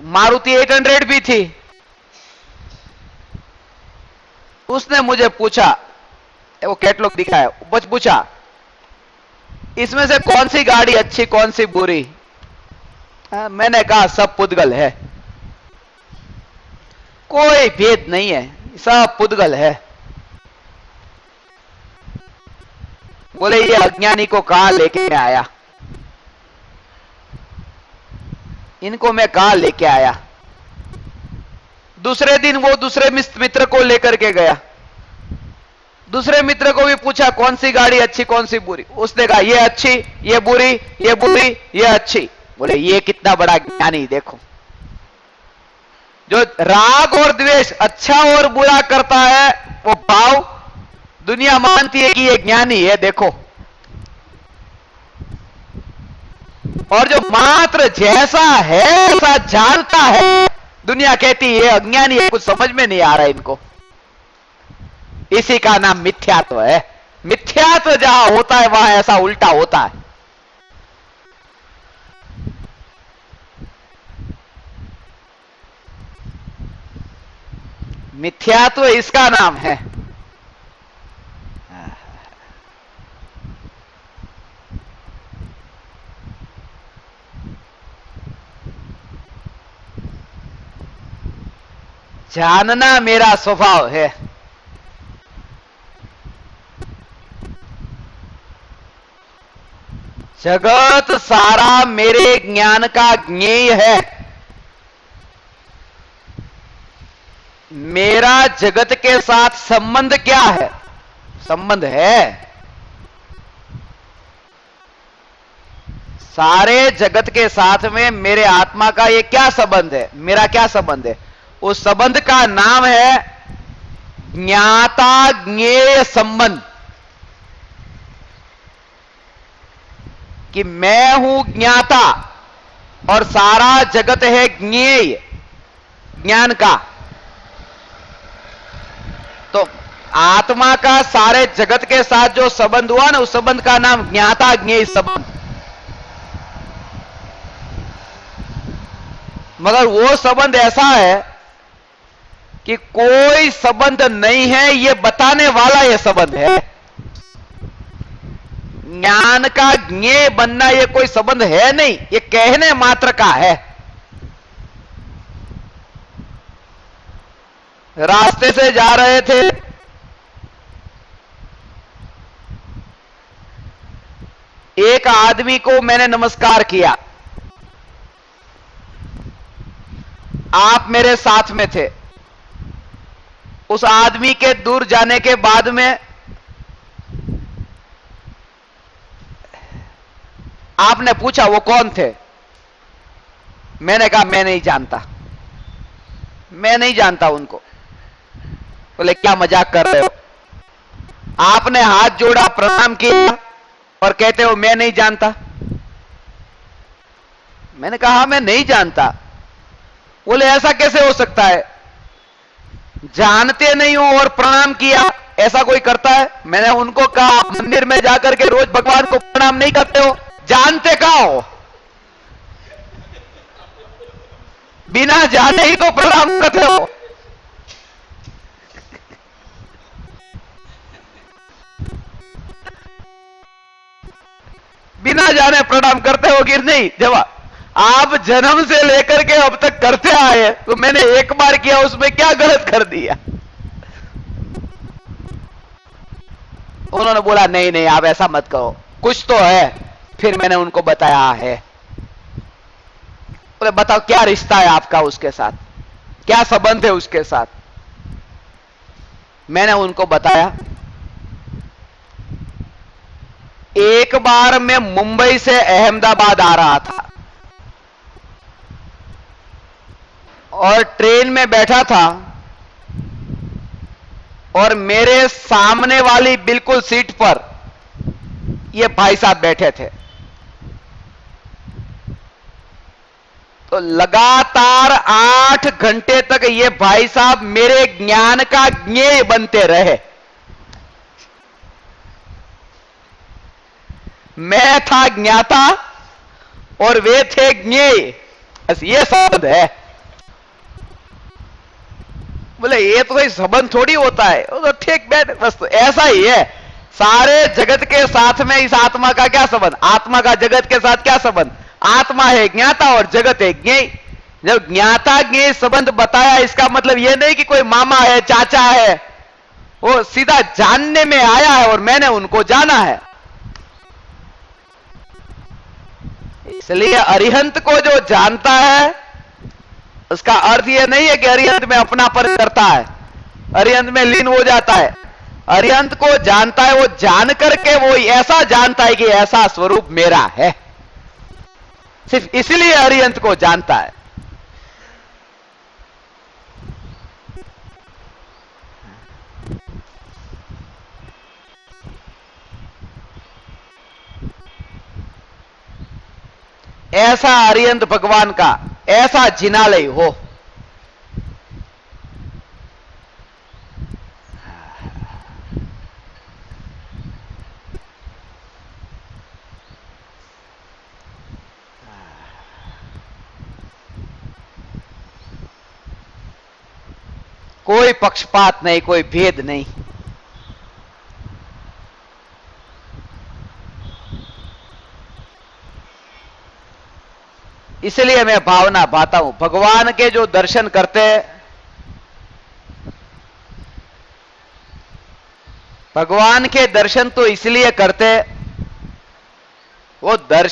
मारुति 800 भी थी। उसने मुझे पूछा, वो कैटलॉग दिखाया, बस पूछा इसमें से कौन सी गाड़ी अच्छी कौन सी बुरी। मैंने कहा सब पुद्गल है, कोई भेद नहीं है, सब पुद्गल है। बोले ये अज्ञानी को कहां लेके आया, इनको मैं कहां लेके आया। दूसरे दिन वो दूसरे मित्र को लेकर के गया। दूसरे मित्र को भी पूछा कौन सी गाड़ी अच्छी कौन सी बुरी। उसने कहा ये अच्छी, ये बुरी, ये बुरी, ये अच्छी। बोले ये कितना बड़ा ज्ञानी, देखो जो राग और द्वेष, अच्छा और बुरा करता है, वो भाव दुनिया मानती है कि ये ज्ञानी है, देखो। और जो मात्र जैसा है ऐसा जानता है, दुनिया कहती है अज्ञानी है, कुछ समझ में नहीं आ रहा है इनको। इसी का नाम मिथ्यात्व है। मिथ्यात्व जहां होता है वहां ऐसा उल्टा होता है। मिथ्यात्व इसका नाम है। जानना मेरा स्वभाव है। जगत सारा मेरे ज्ञान का ज्ञेय है। मेरा जगत के साथ संबंध क्या है? संबंध है। सारे जगत के साथ में मेरे आत्मा का ये क्या संबंध है? मेरा क्या संबंध है? उस संबंध का नाम है ज्ञाता ज्ञेय संबंध। कि मैं हूं ज्ञाता और सारा जगत है ज्ञेय, ज्ञान का। तो आत्मा का सारे जगत के साथ जो संबंध हुआ ना, उस संबंध का नाम ज्ञाता ज्ञेय संबंध। मगर वो संबंध ऐसा है कि कोई संबंध नहीं है, ये बताने वाला ये संबंध है। ज्ञान का ज्ञेय बनना ये कोई संबंध है नहीं, ये कहने मात्र का है। रास्ते से जा रहे थे, एक आदमी को मैंने नमस्कार किया, आप मेरे साथ में थे। उस आदमी के दूर जाने के बाद में आपने पूछा वो कौन थे? मैंने कहा मैं नहीं जानता, मैं नहीं जानता उनको। बोले क्या मजाक कर रहे हो? आपने हाथ जोड़ा, प्रणाम किया और कहते हो मैं नहीं जानता। मैंने कहा मैं नहीं जानता। बोले ऐसा कैसे हो सकता है? जानते नहीं हो और प्रणाम किया, ऐसा कोई करता है? मैंने उनको कहा मंदिर में जाकर के रोज भगवान को प्रणाम नहीं करते हो? जानते कहां हो? बिना जाने ही तो प्रणाम करते हो। बिना जाने प्रणाम करते हो कि नहीं? जवाब, आप जन्म से लेकर के अब तक करते आए, तो मैंने एक बार किया उसमें क्या गलत कर दिया? उन्होंने बोला नहीं नहीं आप ऐसा मत करो, कुछ तो है। फिर मैंने उनको बताया है। बोले बताओ क्या रिश्ता है आपका उसके साथ, क्या संबंध है उसके साथ? मैंने उनको बताया। एक बार मैं मुंबई से अहमदाबाद आ रहा था और ट्रेन में बैठा था और मेरे सामने वाली बिल्कुल सीट पर ये भाई साहब बैठे थे। तो लगातार 8 घंटे तक ये भाई साहब मेरे ज्ञान का ज्ञेय बनते रहे। मैं था ज्ञाता और वे थे ज्ञेय, बस ये संबंध है। बोले ये तो कोई संबंध थोड़ी होता है। तो ठीक बैठ, बस तो ऐसा ही है। सारे जगत के साथ में इस आत्मा का क्या संबंध? आत्मा का जगत के साथ क्या संबंध? आत्मा है ज्ञाता और जगत है ज्ञेय। जब ज्ञाता ज्ञेय संबंध बताया, इसका मतलब यह नहीं कि कोई मामा है, चाचा है, वो सीधा जानने में आया है और मैंने उनको जाना है। इसलिए अरिहंत को जो जानता है, उसका अर्थ यह नहीं है कि अरिहंत में अपनापन करता है, अरिहंत में लीन हो जाता है। अरिहंत को जानता है, वो जान करके वो ऐसा जानता है कि ऐसा स्वरूप मेरा है। सिर्फ इसलिए अरिहंत को जानता है। ऐसा अरिहंत भगवान का ऐसा जिनालय हो। कोई पक्षपात नहीं, कोई भेद नहीं। इसलिए मैं भावना भाता हूं। भगवान के जो दर्शन करते हैं, भगवान के दर्शन तो इसलिए करते, वो दर्शन